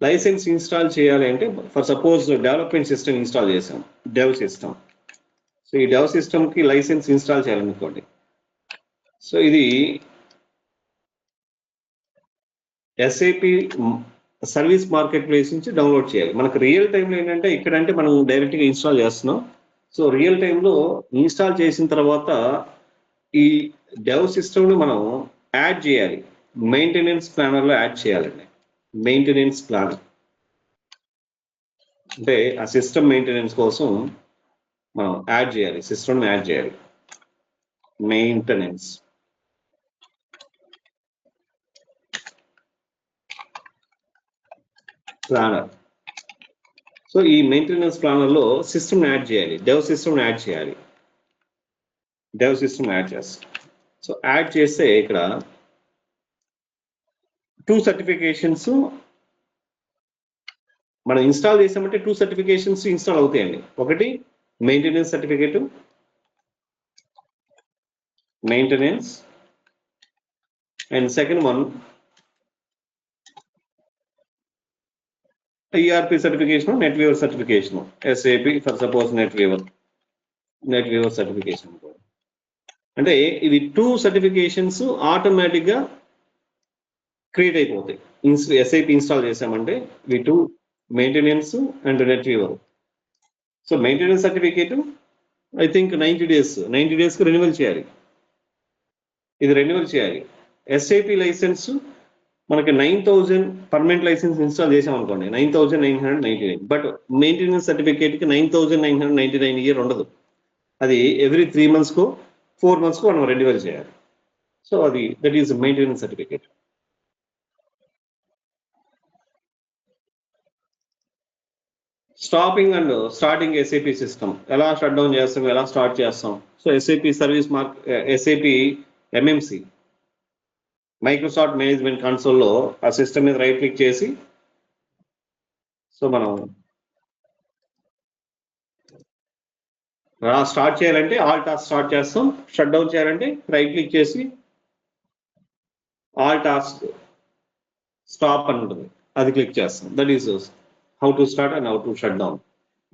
లైసెన్స్ ఇన్స్టాల్ చేయాలి అంటే for suppose development system install చేసాం, డెవ్ సిస్టమ్. సో ఈ డెవ్ సిస్టమ్కి లైసెన్స్ ఇన్స్టాల్ చేయాలనుకోండి, సో ఇది ఎస్ఏపి సర్వీస్ మార్కెట్ ప్లేస్ నుంచి డౌన్లోడ్ చేయాలి. మనకు రియల్ టైంలో ఏంటంటే ఇక్కడంటే మనం డైరెక్ట్గా ఇన్స్టాల్ చేస్తున్నాం. సో రియల్ టైంలో ఇన్స్టాల్ చేసిన తర్వాత ఈ డెవ్ సిస్టమ్ని మనం యాడ్ చేయాలి, మెయింటెనెన్స్ ప్లానర్లో యాడ్ చేయాలండి. మెయింటెనెన్స్ ప్లానర్ అంటే ఆ సిస్టమ్ మెయింటెనెన్స్ కోసం మనం యాడ్ చేయాలి, సిస్టమ్ని యాడ్ చేయాలి, మెయింటెనెన్స్ ప్లానర్. సో ఈ మెయింటెనెన్స్ ప్లానర్లో సిస్టమ్ యాడ్ చేయాలి, డెవ్ సిస్టమ్ యాడ్ చేయాలి. డెవ్ సిస్టమ్ యాడ్ చేస్తాం. సో యాడ్ చేస్తే ఇక్కడ 2 సర్టిఫికేషన్స్ మనం ఇన్స్టాల్ చేసామంటే 2 సర్టిఫికేషన్స్ ఇన్స్టాల్ అవుతాయండి. ఒకటి maintenance certificate, maintenance, and second one ERP certification, NetWeaver certification, SAP for suppose NetWeaver certification. అంటే ఇది 2 సర్టిఫికేషన్స్ ఆటోమేటిక్గా క్రియేట్ అయిపోతాయి. SAP ఇన్స్టాల్ చేసామంటే ఇవి 2 maintenance and NetWeaver. So maintenance certificate I think 90 డేస్కి రెన్యువల్ చేయాలి, ఇది రెన్యువల్ చేయాలి. SAP లైసెన్స్ మనకి 9000 పర్మనెంట్ లైసెన్స్ ఇన్స్టాల్ చేసాం అనుకోండి, 9999. బట్ మెయింటెనెన్స్ సర్టిఫికేట్కి 9999 ఇయర్ ఉండదు, అది ఎవ్రీ 3 months 4 months మనం రెన్యువల్ చేయాలి. సో అది that is maintenance certificate. Stopping and starting SAP system ఎలా షట్ డౌన్ చేస్తాం, ఎలా స్టార్ట్ చేస్తాం. So SAP service SAP MMC Microsoft management కన్సోల్లో ఆ సిస్టమ్ మీద రైట్ క్లిక్ చేసి సో మనం స్టార్ట్ చేయాలంటే ఆల్ టాస్క్ స్టార్ట్ చేస్తాం, షట్ డౌన్ చేయాలంటే రైట్ క్లిక్ చేసి ఆల్ టాస్క్ స్టాప్ అని ఉంటుంది, అది క్లిక్ చేస్తాం. That is how to start and how to shut down.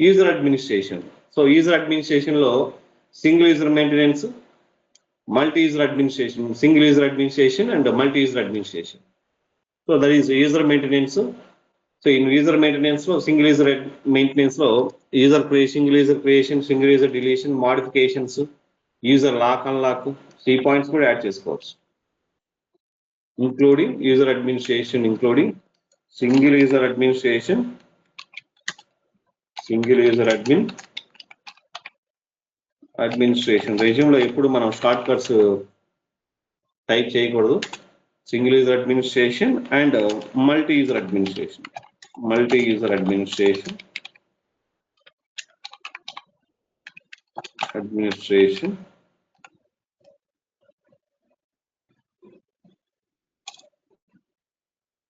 User administration. So user అడ్మినిస్ట్రేషన్లో single user maintenance, multi user administration, single user administration and multi user administration. So that is user maintenance. So in user maintenance లో single user maintenance లో single user creation, single user deletion, modifications, user lock unlock, 3 points కూడా add చేసుకోవచ్చు. Including user administration, including single user administration, single user administration. Resume లో ఎప్పుడు మనం shortcuts type చేయకూడదు. Single user administration and multi user administration.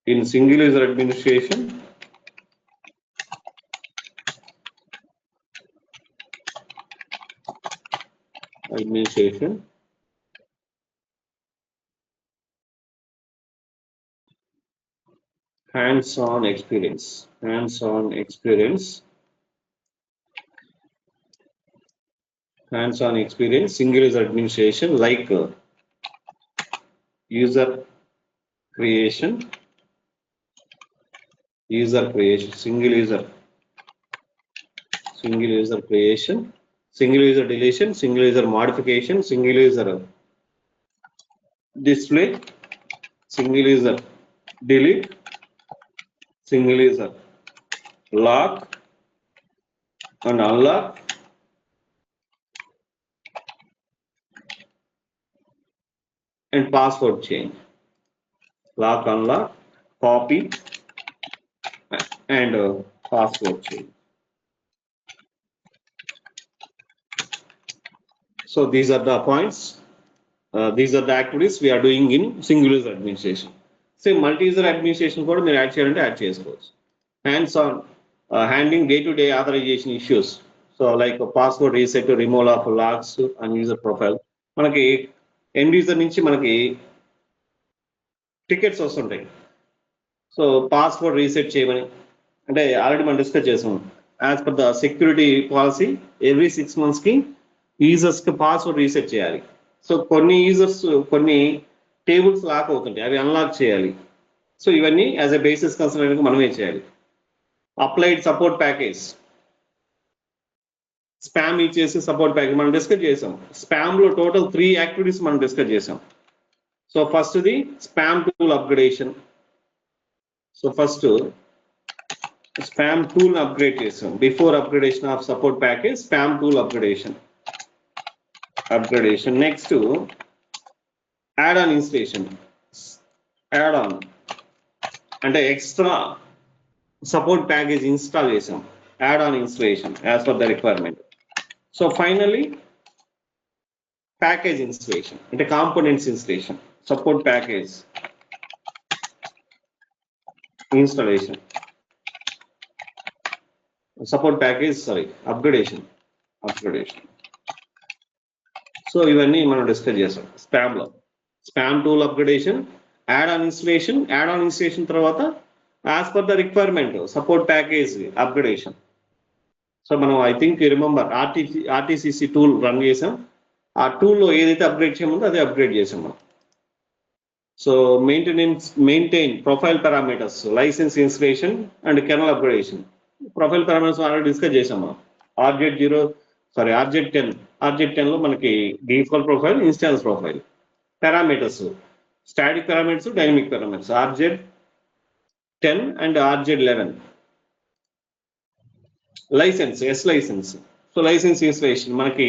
In single user administration, hands-on experience, single user administration like user creation, single user creation, single user deletion, single user modification, single user display, single user delete, single user lock and unlock, and password change, lock, unlock, copy and password change. So these are the points, these are the activities we are doing in single user administration. Same multi user administration కూడా మీరు add చేయాలంటే add చేసుకోవచ్చు. Hands on handling day to day authorization issues. So like password reset, removal of locks and user profile. మనకి end user నుంచి మనకి tickets వస్తుంటాయి. So password reset చేయమని, అంటే ఆల్రెడీ మనం డిస్కస్ చేసాం. As per the security policy every 6 months కి users కి పాస్వర్డ్ రీసెట్ చేయాలి. సో కొన్ని యూజర్స్ కొన్ని టేబుల్స్ లాక్ అవుతుంటాయి, అవి అన్లాక్ చేయాలి. సో ఇవన్నీ యాజ్ ఎ బేసిస్ కన్సిడర్ మనమే చేయాలి. అప్లైడ్ సపోర్ట్ ప్యాకేజ్, స్పామ్ ఇచ్చేసి సపోర్ట్ ప్యాకేజ్ మనం డిస్కస్ చేసాం. స్పామ్ లో టోటల్ 3 యాక్టివిటీస్ మనం డిస్కస్ చేసాం. So first the SPAM tool upgradation. So first SPAM tool upgrade చేసాం. Before upgradation of support package, SPAM tool upgradation. Next add on installation. Add on అంటే extra support package install చేసాం. Add on installation as per the requirement. So finally package installation అంటే components installation, support package installation, support package upgradation. So ఇవన్నీ మనం discuss చేసాం SPAM లో. SPAM tool upgradation, add on installation తర్వాత as per the requirement support package upgradation. So మనం I think remember RTCC tool run చేసాం. ఆ టూల్లో ఏదైతే upgrade చేయమందో అదే అప్గ్రేడ్ చేసాం మనం. So maintain profile parameters, licence installation and kernel upgradation. Profile parameters already discuss చేసాం మనం. RJ10 లో మనకి default profile, instance profile. Parameters, static parameters, dynamic parameters, RJ10 and RJ11. Licence, licence. So licence installation మనకి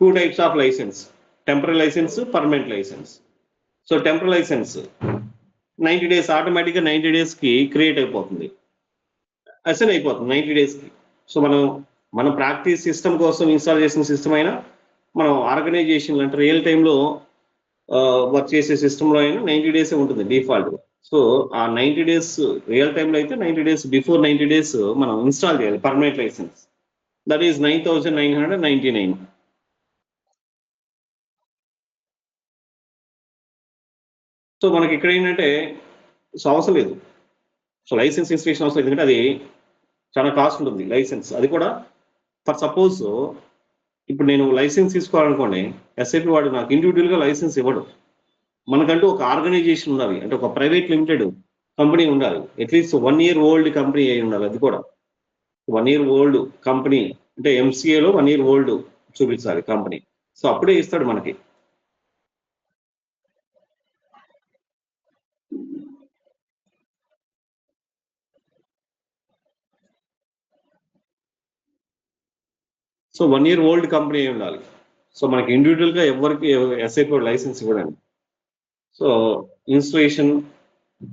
2 types of licence, temporary licence, permanent licence. So temporary licence 90 days ఆటోమేటిక్గా 90 days కి create అయిపోతుంది, assign అయిపోతుంది 90 days కి. So మన practice system కోసం install చేసిన system అయినా, మనం ఆర్గనైజేషన్ అంటే రియల్ టైంలో వర్క్ చేసే సిస్టంలో అయినా 90 days ఉంటుంది డిఫాల్ట్. సో ఆ 90 days రియల్ టైంలో అయితే 90 days బిఫోర్ 90 days మనం ఇన్స్టాల్ చేయాలి permanent licence. That is 9,999. So మనకి ఇక్కడ ఏంటంటే అవసరం లేదు. సో లైసెన్స్ ఇన్స్టలేషన్ అవసరం, ఎందుకంటే అది చాలా కాస్ట్ ఉంటుంది లైసెన్స్. అది కూడా ఫర్ సపోజ్ ఇప్పుడు నేను లైసెన్స్ తీసుకోవాలనుకోండి, ఎస్ఐపి వాడు నాకు ఇండివిజువల్గా లైసెన్స్ ఇవ్వడు. మనకంటూ ఒక ఆర్గనైజేషన్ ఉండాలి, అంటే ఒక ప్రైవేట్ లిమిటెడ్ కంపెనీ ఉండాలి, అట్లీస్ట్ 1 year ఓల్డ్ కంపెనీ అయి ఉండాలి. అది కూడా 1 year ఓల్డ్ కంపెనీ, అంటే ఎంసీఏలో 1 year ఓల్డ్ చూపించాలి కంపెనీ. సో అప్పుడే ఇస్తాడు మనకి. సో 1 year ఓల్డ్ కంపెనీ అయి ఉండాలి. సో మనకి ఇండివిజువల్గా ఎవరికి ఎస్ఐపి లైసెన్స్ ఇవ్వడండి. సో ఇన్స్టలేషన్,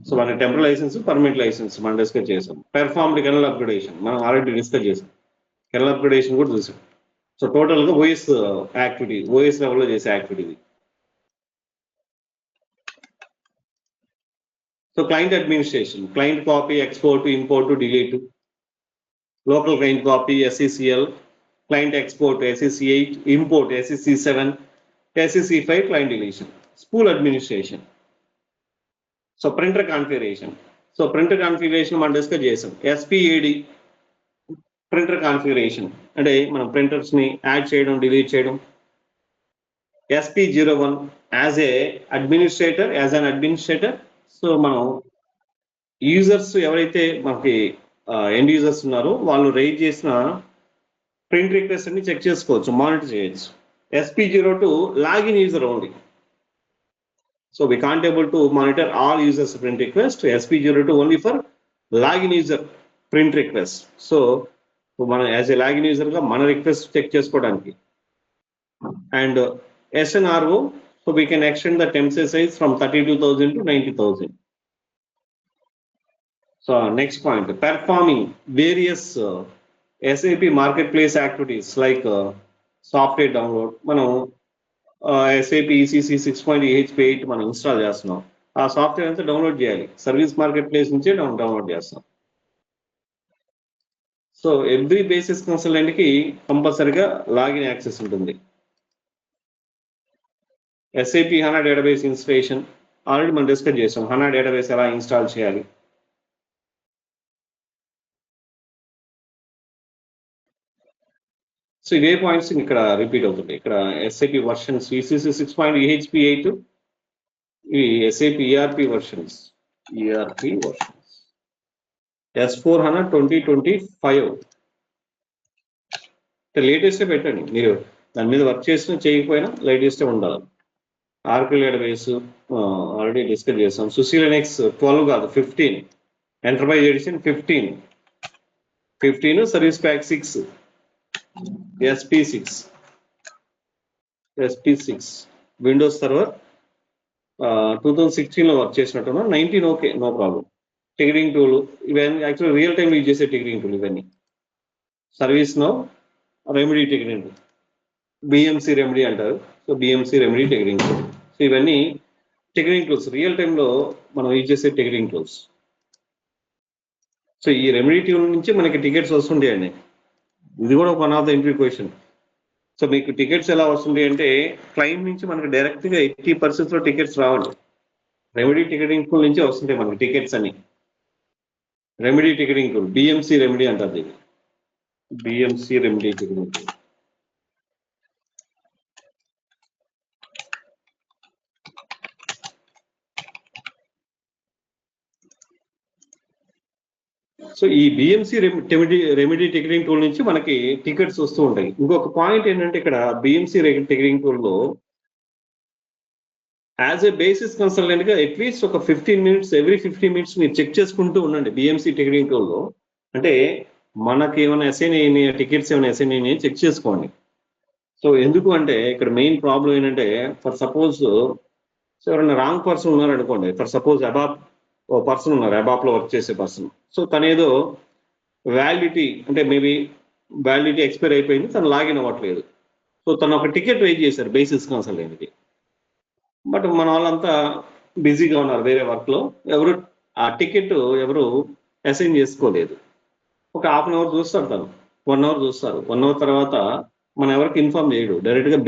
సో మన టెంపరరీ లైసెన్స్, పర్మనెంట్ లైసెన్స్ మనం డిస్కస్ చేసాం. పెర్ఫార్మ్డ్ కెనల్ అప్గ్రేడేషన్ మనం ఆల్రెడీ డిస్కస్ చేసాం. కెనల్ అప్గ్రేడేషన్ కూడా చూసాం. సో టోటల్గా ఓఎస్ యాక్టివిటీ, ఓఎస్ లెవెల్లో చేసే activity. So client administration, client copy, export, import, delete, local client copy, SCCL, client export, SCC8, import, SCC7, SCC5, client deletion, spool administration. So printer configuration. So printer configuration మనం discuss చేసాం. SPAD printer configuration అంటే మనం printers ని add చేయడం, delete చేయడం. SP01 as a administrator, so మనం users ఎవరైతే మనకి ఎండ్ యూజర్స్ ఉన్నారో వాళ్ళు రైజ్ చేసిన ప్రింట్ రిక్వెస్ట్ అన్ని చెక్ చేసుకోవచ్చు, మానిటర్ చేయొచ్చు. SP02 login user only. So we can't able to monitor all users print request. SP02 only for login user print request. So మనం యాజ్ ఏ లాగిన్ యూజర్ గా మన request check చేసుకోవడానికి. And SNRO, so we can extend the temp size from 32,000 to 90,000. So next point, performing various SAP marketplace activities like software download. మనం SAP ECC 6.EHP8 మనం install చేస్తున్నాం. ఆ software అంతా download చేయాలి, service market place నుంచే download చేస్తాం. So every basis consultant కి కంపల్సరీగా లాగిన్ యాక్సెస్ ఉంటుంది. SAP HANA database installation already మనం డిస్కస్ చేసాం. HANA డేటాబేస్ ఎలా ఇన్స్టాల్ చేయాలి. సో ఇదే పాయింట్స్ ఇక్కడ రిపీట్ అవుతుంది. ఇక్కడ SAP వర్షన్స్ ECC 6.EHP8, ఇవి SAP ERP వర్షన్స్ S/4HANA 2025 లేటెస్టే పెట్టండి. మీరు దాని మీద వర్క్ చేసినా చేయకపోయినా లేటెస్టే ఉండాలి. ఆర్కిల్ డేటాబేస్ ఆల్రెడీ డిస్కస్ చేసాం. సుశీల్ లినక్స్ 12 కాదు 15, enterprise edition 15, service pack 6, SP6, Windows server 2016 లో వర్క్ చేసినట్టున్నా. 19 okay, no problem. Ticketing tool ఇవన్నీ యాక్చువల్లీ రియల్ టైం యూజ్ చేసే టికెటింగ్ టూల్ ఇవన్నీ. ServiceNow, Remedy ticketing tool, BMC Remedy అంటారు. So BMC Remedy ticketing tool. So ఇవన్నీ ticketing tools, real టైంలో మనం use చేసే టికెటింగ్ టూల్స్. సో ఈ Remedy tool నుంచి మనకి టికెట్స్ వస్తుంటాయండి. ఇది కూడా one of the interview question. So మీకు టికెట్స్ ఎలా వస్తుంది అంటే క్లయింట్ నుంచి మనకి డైరెక్ట్గా 80% టికెట్స్ రావండి. రెమెడీ టికెటింగ్ టూల్ నుంచి వస్తుంటాయి మనకి టికెట్స్ అని. Remedy ticketing tool BMC Remedy అంటారు దీన్ని. BMC Remedy ticketing tool. So ఈ BMC రెమెడీ టికెటింగ్ టూల్ నుంచి మనకి టికెట్స్ వస్తూ ఉంటాయి. ఇంకొక పాయింట్ ఏంటంటే ఇక్కడ BMC టికెటింగ్ టూల్లో యాజ్ ఏ బేసిస్ కన్సల్టెంట్ గా అట్లీస్ట్ ఒక 15 minutes, ఎవ్రీ 15 minutes మీరు చెక్ చేసుకుంటూ ఉండండి BMC టికెటింగ్ టూల్లో. అంటే మనకి ఏమైనా అసైన్ అయినాయి టికెట్స్, ఏమైనా అసైన్ అయినాయి చెక్ చేసుకోండి. సో ఎందుకు అంటే ఇక్కడ మెయిన్ ప్రాబ్లం ఏంటంటే ఫర్ సపోజ్ ఎవరైనా రాంగ్ పర్సన్ ఉన్నారు అనుకోండి. ఫర్ సపోజ్ ఓ పర్సన్ ఉన్నారు, అబాప్లో వర్క్ చేసే పర్సన్. సో తనేదో వ్యాలిడిటీ, అంటే మేబీ వ్యాలిడిటీ ఎక్స్పైర్ అయిపోయింది, తను లాగిన్ అవ్వట్లేదు. సో తను ఒక టికెట్ రైజ్ చేశారు బేసిస్ కన్సల్టెంట్కి. బట్ మన వాళ్ళంతా బిజీగా ఉన్నారు వేరే వర్క్లో, ఆ టికెట్ ఎవరు అసైన్ చేసుకోలేదు. ఒక 1/2 hour చూస్తాడు తను, 1 అవర్ చూస్తారు. 1 అవర్ తర్వాత మనం ఎవరికి ఇన్ఫార్మ్ చేయడు. డైరెక్ట్గా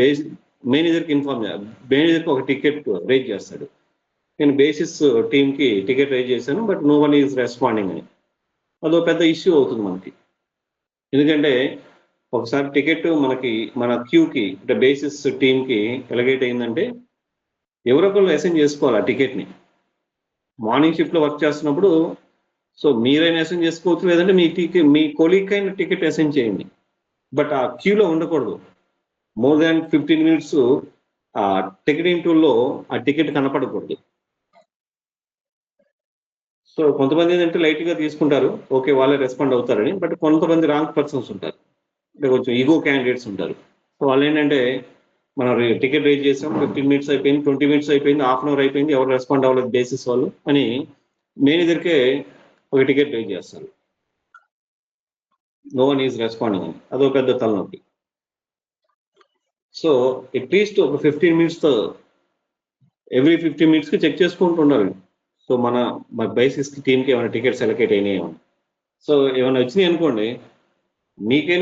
మేనేజర్కి ఇన్ఫార్మ్ చేయాలి. మేనేజర్కి ఒక టికెట్ రేజ్ చేస్తాడు. నేను బేసిస్ టీమ్కి టికెట్ రేజ్ చేశాను, but no one is responding అని. అదో పెద్ద ఇష్యూ అవుతుంది మనకి. ఎందుకంటే ఒకసారి టికెట్ మనకి మన క్యూకి అంటే బేసిస్ టీమ్కి ఎలగేట్ అయిందంటే ఎవరొకరు అసైన్ చేసుకోవాలి ఆ టికెట్ని. మార్నింగ్ షిఫ్ట్లో వర్క్ చేస్తున్నప్పుడు సో మీరైనా అసైన్ చేసుకోవచ్చు, లేదంటే మీ కొలీగ్ అయిన టికెట్ అసైన్ చేయండి. బట్ ఆ క్యూలో ఉండకూడదు. మోర్ దాన్ 15 మినిట్స్ ఆ టికెటింగ్ టూల్లో ఆ టికెట్ కనపడకూడదు. సో కొంతమంది ఏంటంటే లైట్గా తీసుకుంటారు, ఓకే వాళ్ళే రెస్పాండ్ అవుతారని. బట్ కొంతమంది రాంగ్ పర్సన్స్ ఉంటారు, అంటే కొంచెం ఈగో క్యాండిడేట్స్ ఉంటారు. సో వాళ్ళు ఏంటంటే మనం టికెట్ రేజ్ చేసాం, 15 మినిట్స్ అయిపోయింది, 20 మినిట్స్ అయిపోయింది, హాఫ్ అన్ అవర్ అయిపోయింది, ఎవరు రెస్పాండ్ అవ్వలేదు బేసిస్ వాళ్ళు అని మేనేజర్కే ఒక టికెట్ రేజ్ చేస్తారు. నో వన్ ఈజ్ రెస్పాండింగ్ అని. అదో పెద్ద తలనొప్పి. సో అట్లీస్ట్ ఒక 15 మినిట్స్ ఎవ్రీ 15 మినిట్స్కి చెక్ చేసుకుంటూ ఉండాలి. సో మన బేసిస్ టీమ్కి ఏమైనా టికెట్స్ ఎలకేట్ అయినాయి. సో ఏమైనా వచ్చినాయి అనుకోండి,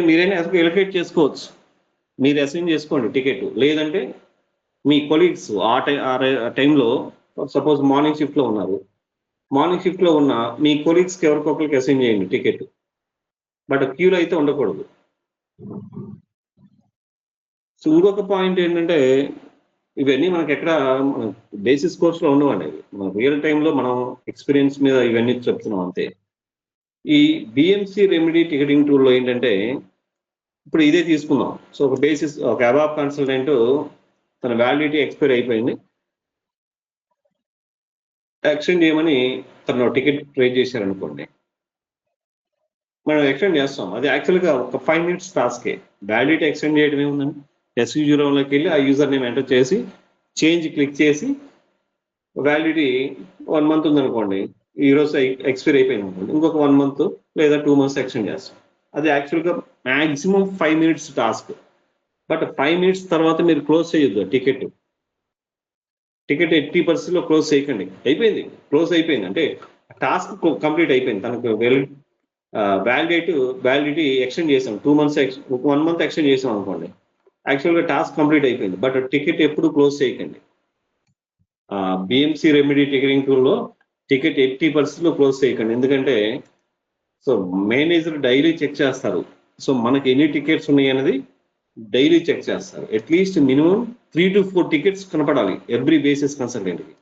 మీరైనా ఎలకేట్ చేసుకోవచ్చు. మీరు అసైన్ చేసుకోండి టికెట్. లేదంటే మీ కొలీగ్స్ ఆ టైంలో సపోజ్ మార్నింగ్ షిఫ్ట్లో ఉన్నారు, మార్నింగ్ షిఫ్ట్లో ఉన్న మీ కొలీగ్స్కి ఎవరికొకరికి అసైన్ చేయండి టికెట్. బట్ క్యూలో అయితే ఉండకూడదు. సో ఇంకొక పాయింట్ ఏంటంటే ఇవన్నీ మనకి ఎక్కడ బేసిస్ కోర్స్లో ఉండవండి. మన రియల్ టైంలో మనం ఎక్స్పీరియన్స్ మీద ఇవన్నీ చెప్తున్నాం అంతే. ఈ బిఎంసి రెమెడీ టికెటింగ్ టూల్లో ఏంటంటే ఇప్పుడు ఇదే తీసుకుందాం. సో ఒక బేసిస్ ఒక అబాబ్ కన్సల్టెంట్ తన వ్యాలిడిటీ ఎక్స్పైర్ అయిపోయింది, ఎక్స్టెండ్ చేయమని తను టికెట్ రేజ్ చేశారనుకోండి, మనం ఎక్స్టెండ్ చేస్తాం. అది యాక్చువల్గా ఒక 5 మినిట్స్ టాస్కే. వ్యాలిడిటీ ఎక్స్టెండ్ చేయడం ఏముందండి, ఎస్యూజీలోకి వెళ్ళి ఆ యూజర్ నేమ్ ఎంటర్ చేసి చేంజ్ క్లిక్ చేసి వ్యాలిడిటీ 1 మంత్ ఉందనుకోండి, ఈరోజు ఎక్స్పైర్ అయిపోయింది అనుకోండి, ఇంకొక 1 మంత్ లేదా 2 మంత్స్ ఎక్స్టెండ్ చేస్తాం. అది యాక్చువల్గా maximum 5 minutes task. But 5 minutes తర్వాత మీరు క్లోజ్ చేయొద్దు టికెట్. టికెట్ 80% క్లోజ్ చేయకండి. అయిపోయింది, క్లోజ్ అయిపోయింది అంటే టాస్క్ కంప్లీట్ అయిపోయింది. తనకు వ్యాలిడిటీ ఎక్స్టెండ్ చేసాం 2 మంత్స్, 1 మంత్ ఎక్స్టెండ్ చేసాం అనుకోండి, యాక్చువల్గా టాస్క్ కంప్లీట్ అయిపోయింది. బట్ టికెట్ ఎప్పుడు క్లోజ్ చేయకండి. బిఎంసి రెమెడీ టికెటింగ్ టూల్లో టికెట్ 80% క్లోజ్ చేయకండి. ఎందుకంటే సో మేనేజర్ డైలీ చెక్ చేస్తారు. సో మనకి ఎన్ని టికెట్స్ ఉన్నాయి అనేది డైలీ చెక్ చేస్తారు. అట్లీస్ట్ మినిమం 3 to 4 టికెట్స్ కనపడాలి ఎవ్రీ బేసిస్ కన్సల్టెంట్కి.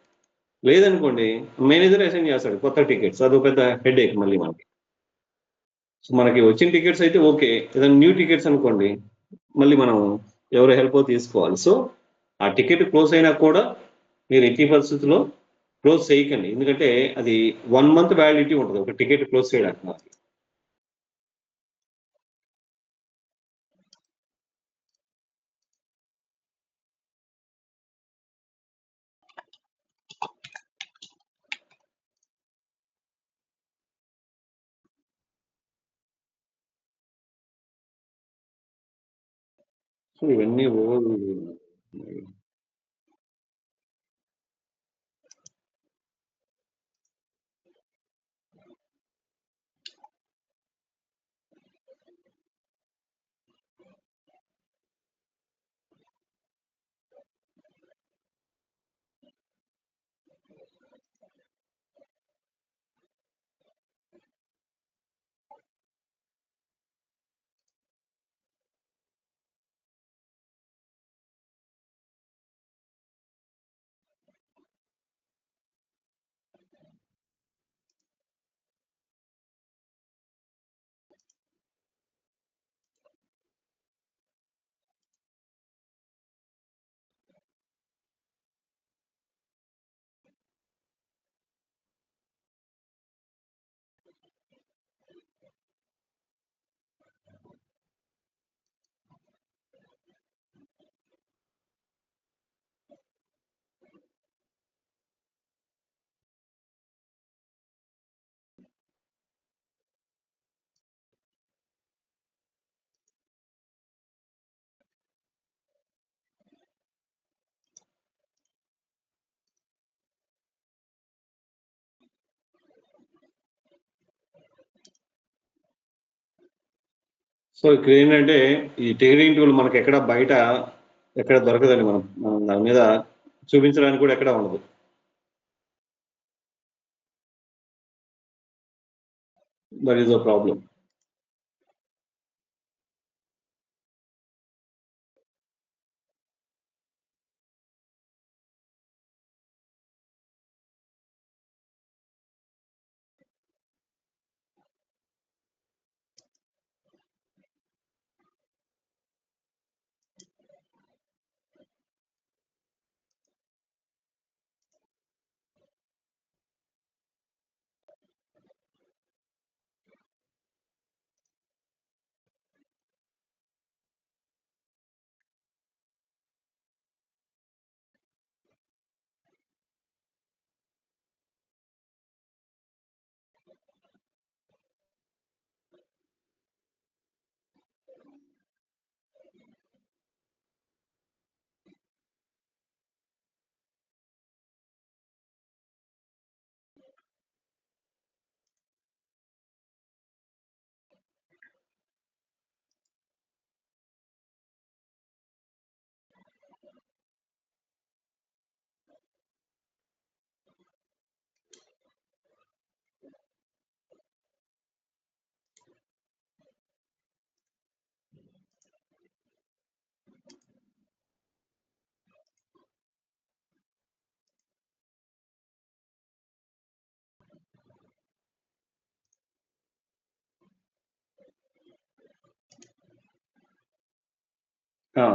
లేదనుకోండి మేనేజర్ అసైన్ చేస్తాడు కొత్త టికెట్స్, అదో పెద్ద హెడ్ ఏక్ మళ్ళీ మనకి. సో మనకి వచ్చిన టికెట్స్ అయితే ఓకే, ఏదైనా న్యూ టికెట్స్ అనుకోండి మళ్ళీ మనం ఎవరు హెల్ప్ తీసుకోవాలి. సో ఆ టికెట్ క్లోజ్ అయినా కూడా మీరు ఎట్టి పరిస్థితుల్లో క్లోజ్ చేయకండి. ఎందుకంటే అది 1 మంత్ వ్యాలిడిటీ ఉంటుంది ఒక టికెట్ క్లోజ్ చేయడానికి. సో ఇవన్నీ ఓవర్ సో ఇక్కడ ఏంటంటే ఈ టికెటింగ్ టూల్ మనకి ఎక్కడ బయట ఎక్కడ దొరకదండి. మనం దాని మీద చూపించడానికి కూడా ఎక్కడ ఉండదు. That is the problem.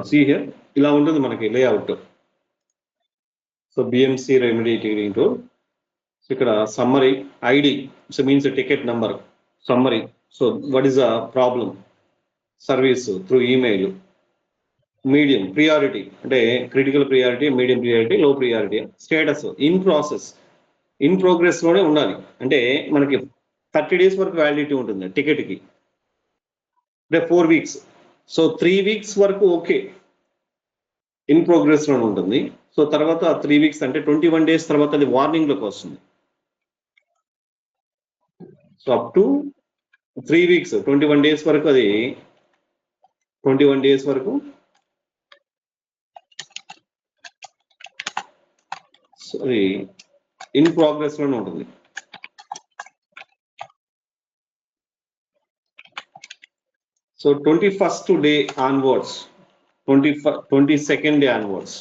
See here ఇలా ఉంటుంది మనకి layout. So BMC Remedy ticketing tool. So ఇక్కడ summary ID, so means ticket number, summary. So what is the problem, service through email, medium priority అంటే critical priority, medium priority, low priority, status in process, in progress లోనే ఉండాలి. అంటే మనకి 30 days వరకు validity ఉంటుంది టికెట్కి, అంటే 4 weeks. So 3 weeks వరకు okay, in progress లోనే ఉంటుంది. సో తర్వాత 3 weeks అంటే 21 days తర్వాత అది వార్నింగ్ లోకి వస్తుంది. So up to 3 weeks 21 days వరకు అది 21 days వరకు అది ఇన్ ప్రోగ్రెస్ లోనే ఉంటుంది. So 21st day onwards, 22nd day onwards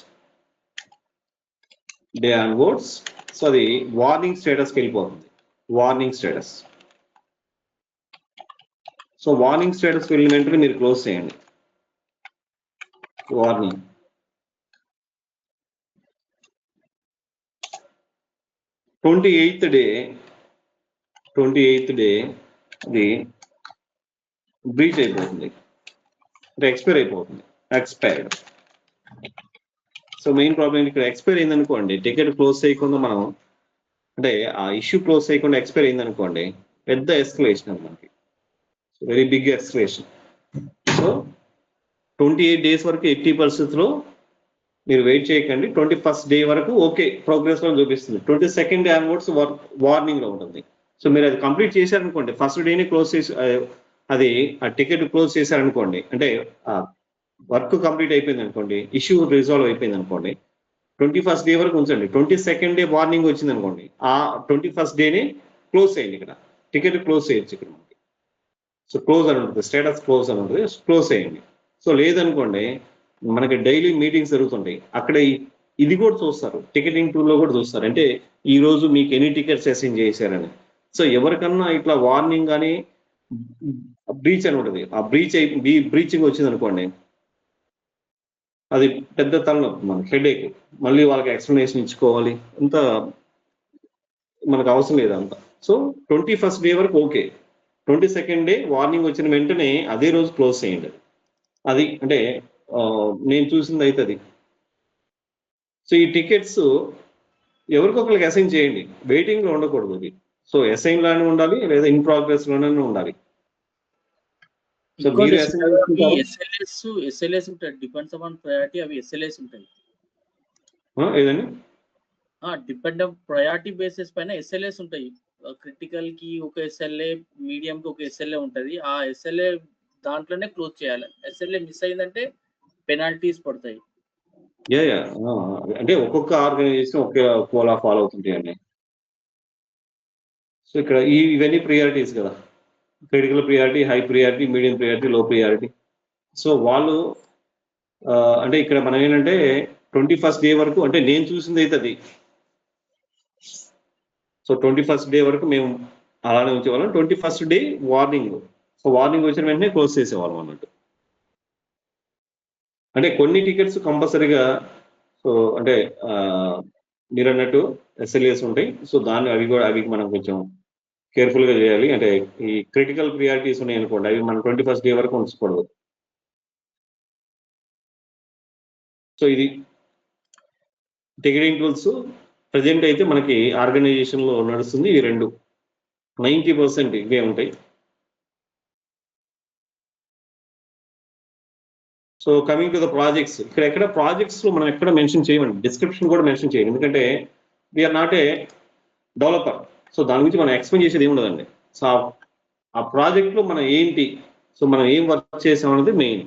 so అది వార్నింగ్ స్టేటస్కి వెళ్ళిపోతుంది. Warning status. So warning status వెళ్ళిన వెంటనే మీరు క్లోజ్ చేయండి. వార్నింగ్. ట్వంటీ ఎయిత్ డే అది బ్రీచ్ అయిపోతుంది, అంటే ఎక్స్పైర్ అయిపోతుంది. ఎక్స్పైర్డ్. సో మెయిన్ ప్రాబ్లం ఇక్కడ ఎక్స్పైర్ అయిందనుకోండి, టికెట్ క్లోజ్ చేయకుండా మనం అంటే ఆ ఇష్యూ క్లోజ్ చేయకుండా ఎక్స్పైర్ అయిందనుకోండి, పెద్ద ఎస్కలేషన్ అది మనకి, very big escalation. So 28 days వరకు ఎట్టి పరిస్థితుల్లో మీరు వెయిట్ చేయకండి. 21st day వరకు ఓకే ప్రోగ్రెస్ లో చూపిస్తుంది. 22nd day ఆన్వర్డ్స్ వార్నింగ్ లో ఉంటుంది. సో మీరు అది కంప్లీట్ చేశారనుకోండి, ఫస్ట్ డేనే క్లోజ్ చేసి అది ఆ టికెట్ క్లోజ్ చేశారనుకోండి, అంటే వర్క్ కంప్లీట్ అయిపోయింది అనుకోండి, ఇష్యూ రిజాల్వ్ అయిపోయింది అనుకోండి, 21st day వరకు ఉంచండి. 22nd day వార్నింగ్ వచ్చింది అనుకోండి, ఆ 21st dayనే క్లోజ్ చేయండి. ఇక్కడ టికెట్ క్లోజ్ చేయొచ్చు ఇక్కడ మనకి. సో క్లోజ్ అని ఉంటుంది, స్టేటస్ క్లోజ్ అని ఉంటుంది, క్లోజ్ చేయండి. సో లేదనుకోండి, మనకి డైలీ మీటింగ్స్ జరుగుతుంటాయి, అక్కడ ఇది కూడా చూస్తారు, టికెటింగ్ టూల్లో కూడా చూస్తారు, అంటే ఈ రోజు మీకు ఎన్ని టికెట్స్ అసైన్ చేశారని. సో ఎవరికన్నా ఇట్లా వార్నింగ్ కానీ బ్రీచ్ అని ఉంటుంది, ఆ బ్రీచింగ్ వచ్చింది అనుకోండి, అది పెద్ద తలనొప్పి, మనకి హెడేక్. మళ్ళీ వాళ్ళకి ఎక్స్ప్లెనేషన్ ఇచ్చుకోవాలి, అంత మనకు అవసరం లేదు అంత. సో 21st day వరకు ఓకే, 22nd day వార్నింగ్ వచ్చిన వెంటనే అదే రోజు క్లోజ్ చేయండి. అది అంటే నేను చూసింది అయితే అది. సో ఈ టికెట్స్ ఎవరికొకరికి అసైన్ చేయండి, వెయిటింగ్ లో ఉండకూడదు అది. సో అసైన్ లోనే ఉండాలి, లేదా ఇన్ ప్రోగ్రెస్ లోనే ఉండాలి. సో మీరు ఎస్ఎల్ఎస్ ఉంటాయి, డిపెండ్స్ అపాన్ ప్రయారిటీ, అవి ఎస్ఎల్ఎస్ ఉంటాయి. ఏదండి? డిపెండ్ ప్రయారిటీ బేసిస్ పైన ఎస్ఎల్ఎస్ ఉంటాయి. క్రిటికల్ కి ఒక ఎస్ఎల్ఏ, మీడియం కి ఒక ఎస్ఎల్ఏ ఉంటది. ఆ ఎస్ఎల్ఏ దాంట్లోనే క్లోజ్ చేయాలి. ఎస్ఎల్ఏ మిస్ అయిందంటే పెనాల్టీస్ పడతాయి. యా అంటే ఒక్కొక్క ఆర్గనైజేషన్ ఒకేలా ఫాలో అవుతుంటాయండి. సో ఇక్కడ ఇవన్నీ ప్రియారిటీస్ కదా, critical priority, high priority, medium priority, low priority. So వాళ్ళు అంటే ఇక్కడ మనం ఏంటంటే 21st డే వరకు, అంటే నేను చూసింది అయితే అది. సో 21st డే వరకు మేము అలానే ఉంచేవాళ్ళం. 21st day warning. So warning వచ్చిన వెంటనే క్లోజ్ చేసేవాళ్ళం అన్నట్టు. అంటే కొన్ని టికెట్స్ కంపల్సరీగా, సో అంటే మీరు అన్నట్టు ఎస్ఎల్ఏస్ ఉంటాయి. సో అవి మనం కొంచెం కేర్ఫుల్గా చేయాలి. అంటే ఈ క్రిటికల్ ప్రియారిటీస్ ఉన్నాయి అనుకోండి, అవి మనం 21st డే వరకు ఉంచకూడదు. సో ఇది టికెటింగ్ టూల్స్ ప్రజెంట్ అయితే మనకి ఆర్గనైజేషన్లో నడుస్తుంది. ఈ రెండు 90% ఇవే ఉంటాయి. So coming to the projects, ఎక్కడ ప్రాజెక్ట్స్లో మనం ఎక్కడ మెన్షన్ చేయమండి, డిస్క్రిప్షన్ కూడా మెన్షన్ చేయండి. ఎందుకంటే we're not a developer. So దాని గురించి మనం ఎక్స్ప్లెయిన్ చేసేది ఏమి ఉండదండి. సో ఆ ప్రాజెక్ట్లో మనం ఏంటి, సో మనం ఏం వర్క్ చేసాం అనేది మెయిన్.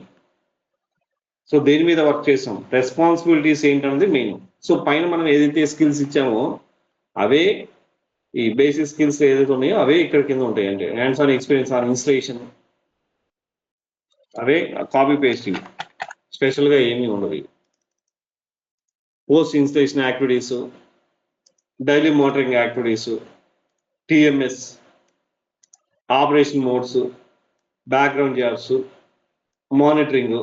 సో దేని మీద వర్క్ చేసాం, రెస్పాన్సిబిలిటీస్ ఏంటన్నది మెయిన్. సో పైన మనం ఏదైతే స్కిల్స్ ఇచ్చామో అవే, ఈ బేసిక్ స్కిల్స్ ఏదైతే ఉన్నాయో అవే ఇక్కడ కింద ఉంటాయి. అంటే hands on experience on installation, away copy pasting, స్పెషల్గా ఏమీ ఉండదు. Post installation activities, daily monitoring activities, TMS, operation modes, background jobs, monitoring,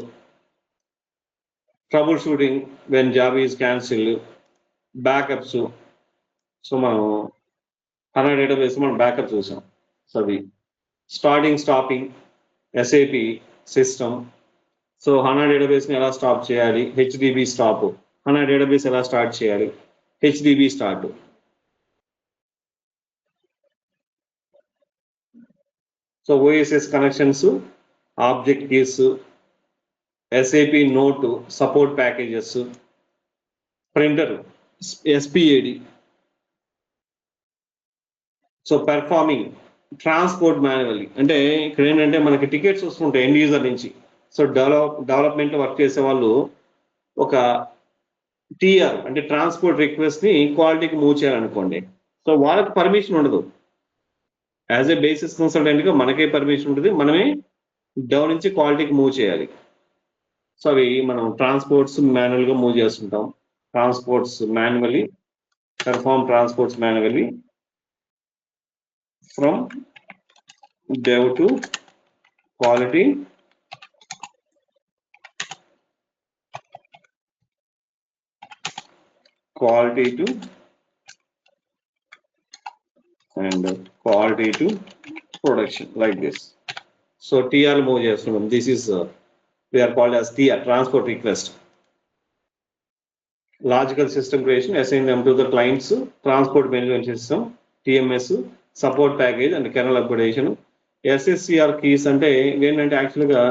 trouble shooting when job is cancel, backups. So మనం HANA డేటాబేస్ మనం బ్యాకప్ చూసాం. So అది starting stopping, SAP system. So HANA డేటాబేస్ని ఎలా stop చేయాలి, HDB stop, HANA database ఎలా start చేయాలి, HDB start. So OSS connections, object keys, SAP note, support packages, printer, SPAD. So performing transport manually, అంటే ఇక్కడ ఏంటంటే మనకి టికెట్స్ వస్తుంటాయి ఎండ్ యూజర్ నుంచి. సో డెవలప్మెంట్ వర్క్ చేసే వాళ్ళు ఒక టీఆర్ అంటే ట్రాన్స్పోర్ట్ రిక్వెస్ట్ని క్వాలిటీకి మూవ్ చేయాలనుకోండి. సో వాళ్ళకి పర్మిషన్ ఉండదు. యాజ్ ఏ బేసిస్ కన్సల్టెంట్గా మనకే పర్మిషన్ ఉంటుంది, మనమే డౌన్ నుంచి క్వాలిటీకి మూవ్ చేయాలి. సో అవి మనం ట్రాన్స్పోర్ట్స్ మాన్యువల్గా మూవ్ చేస్తుంటాం. Transports manually, perform transports manually from dev to quality, quality to and quality to production, like this. So TR move చేస్తున్నాం. This is we are called as TR, transport request. Logical system creation, assign them to the clients, transport management system, TMS, support package and kernel upgradation. SSCR keys అంటే ఏంటంటే యాక్చువల్గా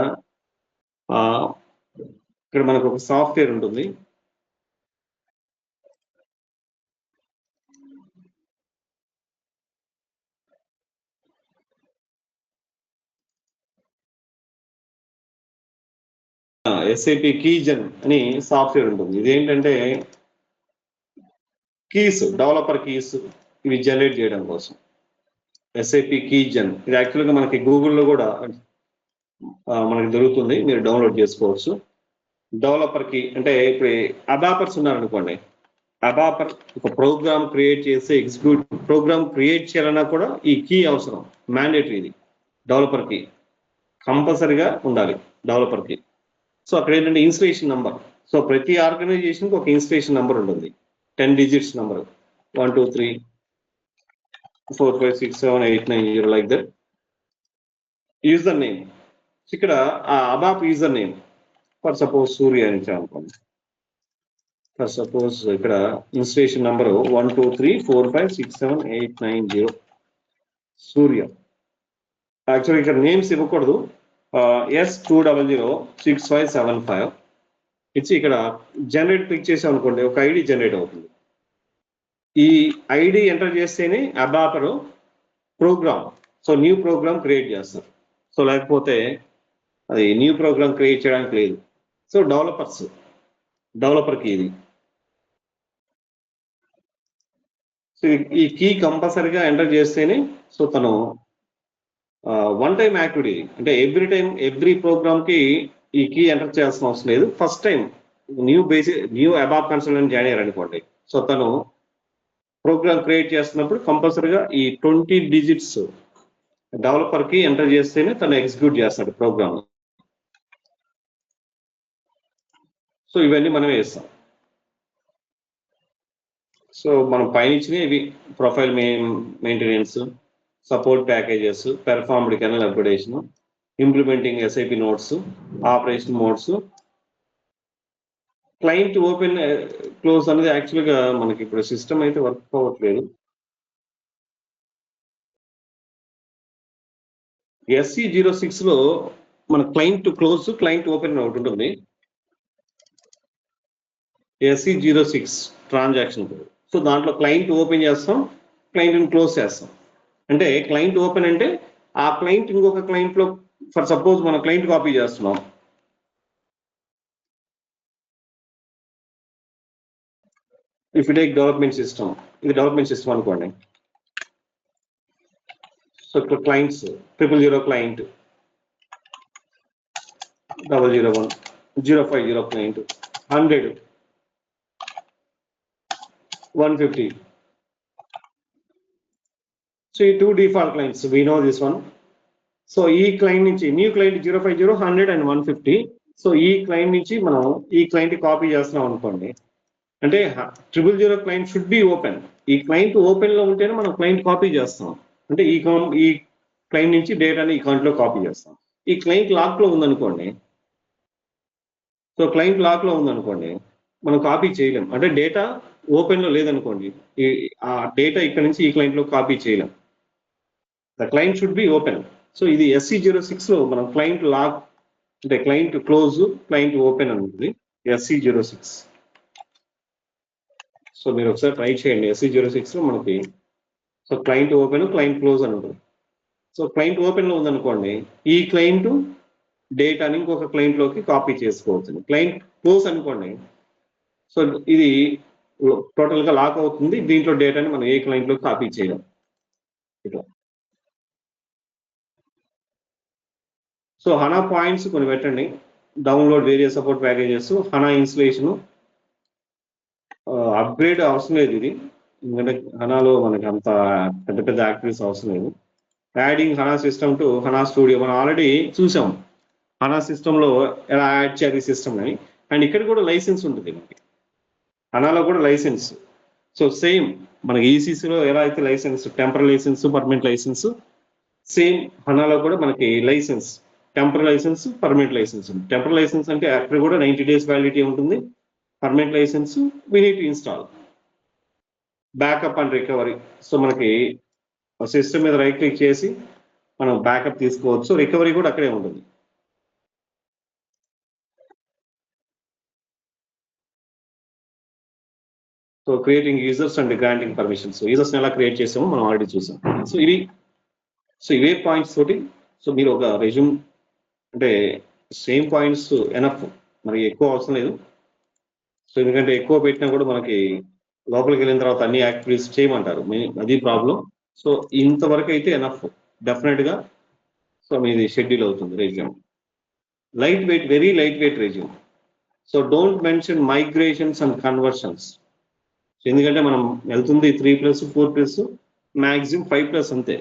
ఇక్కడ మనకు ఒక software ఉంటుంది. SAP కీజన్ అని software ఉంటుంది. ఇదేంటంటే కీస్, డెవలపర్ కీస్ ఇవి జనరేట్ చేయడం కోసం ఎస్ఏపి కీజన్. ఇది యాక్చువల్గా మనకి గూగుల్లో కూడా మనకి దొరుకుతుంది, మీరు డౌన్లోడ్ చేసుకోవచ్చు. డెవలపర్ కీ అంటే ఇప్పుడు అబాపర్స్ ఉన్నారనుకోండి, అబాపర్ ఒక ప్రోగ్రామ్ క్రియేట్ చేసి ఎగ్జిక్యూట్ ప్రోగ్రామ్ క్రియేట్ చేయాలన్నా కూడా ఈ కీ అవసరం, మ్యాండేటరీ. ఇది డెవలపర్ కీ కంపల్సరీగా ఉండాలి డెవలపర్ కీ. సో అక్కడ ఏంటంటే ఇన్స్టలేషన్ నంబర్. సో ప్రతి ఆర్గనైజేషన్కి ఒక ఇన్స్టలేషన్ నంబర్ ఉంటుంది, 10 digits number, 1 2 3 4 5 6 7 8 9 0 like that. User name, ఇక్కడ ఆ అబాప్ యూజర్ నేమ్ ఫర్ సపోజ్ సూర్య అని అనుకోండి. ఫర్ సపోజ్ ఇక్కడ ఇన్స్టలేషన్ నంబరు 1 2 3 4 5 6 7 8 9 0 సూర్య. యాక్చువల్గా ఇక్కడ నేమ్స్ ఇవ్వకూడదు. S2006575 ఇచ్చి ఇక్కడ జనరేట్ క్లిక్ చేసాం అనుకోండి, ఒక ఐడి జనరేట్ అవుతుంది. ఈ ఐడి ఎంటర్ చేస్తేనే ABAPer program, so new program create చేస్తారు. సో లేకపోతే అది న్యూ ప్రోగ్రామ్ క్రియేట్ చేయడానికి లేదు. సో డెవలపర్కి ఇది. సో ఈ కీ కంపల్సరీగా ఎంటర్ చేస్తేనే సో తను వన్ టైం యాక్టివిటీ, అంటే ఎవ్రీ ప్రోగ్రామ్కి ఈ కీ ఎంటర్ చేయాల్సిన అవసరం లేదు. First time new ABAP consultant join అయ్యారు అనుకోండి, సో తను ప్రోగ్రామ్ క్రియేట్ చేస్తున్నప్పుడు కంపల్సరీగా ఈ 20 digits డెవలపర్కి ఎంటర్ చేస్తేనే తను ఎగ్జిక్యూట్ చేస్తాడు ప్రోగ్రామ్. సో ఇవన్నీ మనమే చేస్తాం. సో మనం పైన ఇచ్చినవి ఇవి profile maintenance, support packages, performed kernel upgradation, implementing SAP notes, operation modes, client open close అనేది యాక్చువల్గా మనకి ఇప్పుడు సిస్టమ్ అయితే వర్క్ అవ్వట్లేదు. SE06 లో మన క్లయింట్ క్లోజ్, క్లయింట్ ఓపెన్ ఒకటి ఉంటుంది. SE06 transaction code. సో దాంట్లో క్లయింట్ ఓపెన్ చేస్తాం, క్లయింట్ని క్లోజ్ చేస్తాం. అంటే క్లయింట్ ఓపెన్ అంటే ఆ క్లయింట్ ఇంకొక క్లయింట్లో, ఫర్ సపోజ్ మన క్లయింట్ కాపీ చేస్తున్నాం, if you take development system, ఇది డెవలప్మెంట్ సిస్టమ్ అనుకోండి. సో ఇక్కడ క్లయింట్స్ 000 క్లయింట్, 001, 050 క్లయింట్, 100, 150. సో ఈ 2 default clients, we know this one. So ఈ క్లయింట్ నుంచి న్యూ క్లయింట్ 050, 100 and 150. సో ఈ క్లయింట్ నుంచి మనం ఈ క్లయింట్ కాపీ చేస్తున్నాం అనుకోండి, అంటే 000 క్లయింట్ షుడ్ బి ఓపెన్. ఈ క్లయింట్ ఓపెన్ లో ఉంటేనే మనం క్లయింట్ కాపీ చేస్తాం. అంటే ఈ క్లయింట్ నుంచి డేటాని ఈ అకౌంట్లో కాపీ చేస్తాం. ఈ క్లయింట్ లాక్ లో ఉందనుకోండి, సో క్లయింట్ లాక్ లో ఉందనుకోండి మనం కాపీ చేయలేం. అంటే డేటా ఓపెన్ లో లేదనుకోండి, ఆ డేటా ఇక్కడ నుంచి ఈ క్లయింట్ లో కాపీ చేయలేం. The client should be open. So ఇది SE06 లో మనం క్లయింట్ లాక్ అంటే క్లయింట్ క్లోజ్, క్లయింట్ ఓపెన్ ఉంటుంది SE06. సో మీరు ఒకసారి ట్రై చేయండి. SE06 లో మనకి so client open, client close అని ఉంటుంది. సో క్లయింట్ ఓపెన్ లో ఉందనుకోండి, ఈ క్లయింట్ డేటాని ఇంకొక క్లయింట్ లోకి కాపీ చేసుకోవచ్చు. క్లయింట్ క్లోజ్ అనుకోండి, సో ఇది టోటల్ గా లాక్ అవుతుంది. దీంట్లో డేటాని మనం ఏ క్లయింట్ లో కాపీ చేయలేం. ఇట్లా. సో హనా పాయింట్స్ కొన్ని పెట్టండి. Download various support packages, HANA installation, upgrade అవసరం లేదు ఇది, ఎందుకంటే హనాలో మనకి అంత పెద్ద పెద్ద యాక్టివిటీస్ అవసరం లేదు. యాడింగ్ హనా సిస్టమ్ టు హనా స్టూడియో మనం ఆల్రెడీ చూసాం. హనా సిస్టంలో ఎలా యాడ్ చేయాలి సిస్టమ్ అని. అండ్ ఇక్కడ కూడా లైసెన్స్ ఉంటుంది మనకి, హనాలో కూడా లైసెన్స్. సో సేమ్ మనకి ఈసీసీలో ఎలా అయితే license, temporary licence, permanent license, same హనాలో కూడా మనకి license, temporary licence, permanent license. Temporary license అంటే అక్కడ కూడా 90 days వ్యాలిడిటీ ఉంటుంది. Permanent license we need to install. Backup and recovery, so మనకి సిస్టమ్ మీద రైట్ క్లిక్ చేసి మనం బ్యాకప్ తీసుకోవచ్చు. రికవరీ కూడా అక్కడే ఉంటుంది. So creating users and granting permissions, users ఎలా క్రియేట్ చేసామో మనం ఆల్రెడీ చూసాం. సో ఇవే పాయింట్స్ తోటి సో మీరు ఒక రెజ్యూమ్ అంటే సేమ్ పాయింట్స్ ఎనఫ్, మనకి ఎక్కువ అవసరం లేదు. సో ఎందుకంటే ఎక్కువ పెట్టినా కూడా మనకి లోపలికి వెళ్ళిన తర్వాత అన్ని యాక్టివిటీస్ చేయమంటారు, అది ప్రాబ్లం. సో ఇంతవరకు అయితే ఎనఫ్ డెఫినెట్ గా. సో మీది షెడ్యూల్ అవుతుంది resume. Light weight, very light weight resume. So don't mention migrations and conversions, ఎందుకంటే మనం వెళ్తుంది 3+, 4+, మ్యాక్సిమం 5+ అంతే.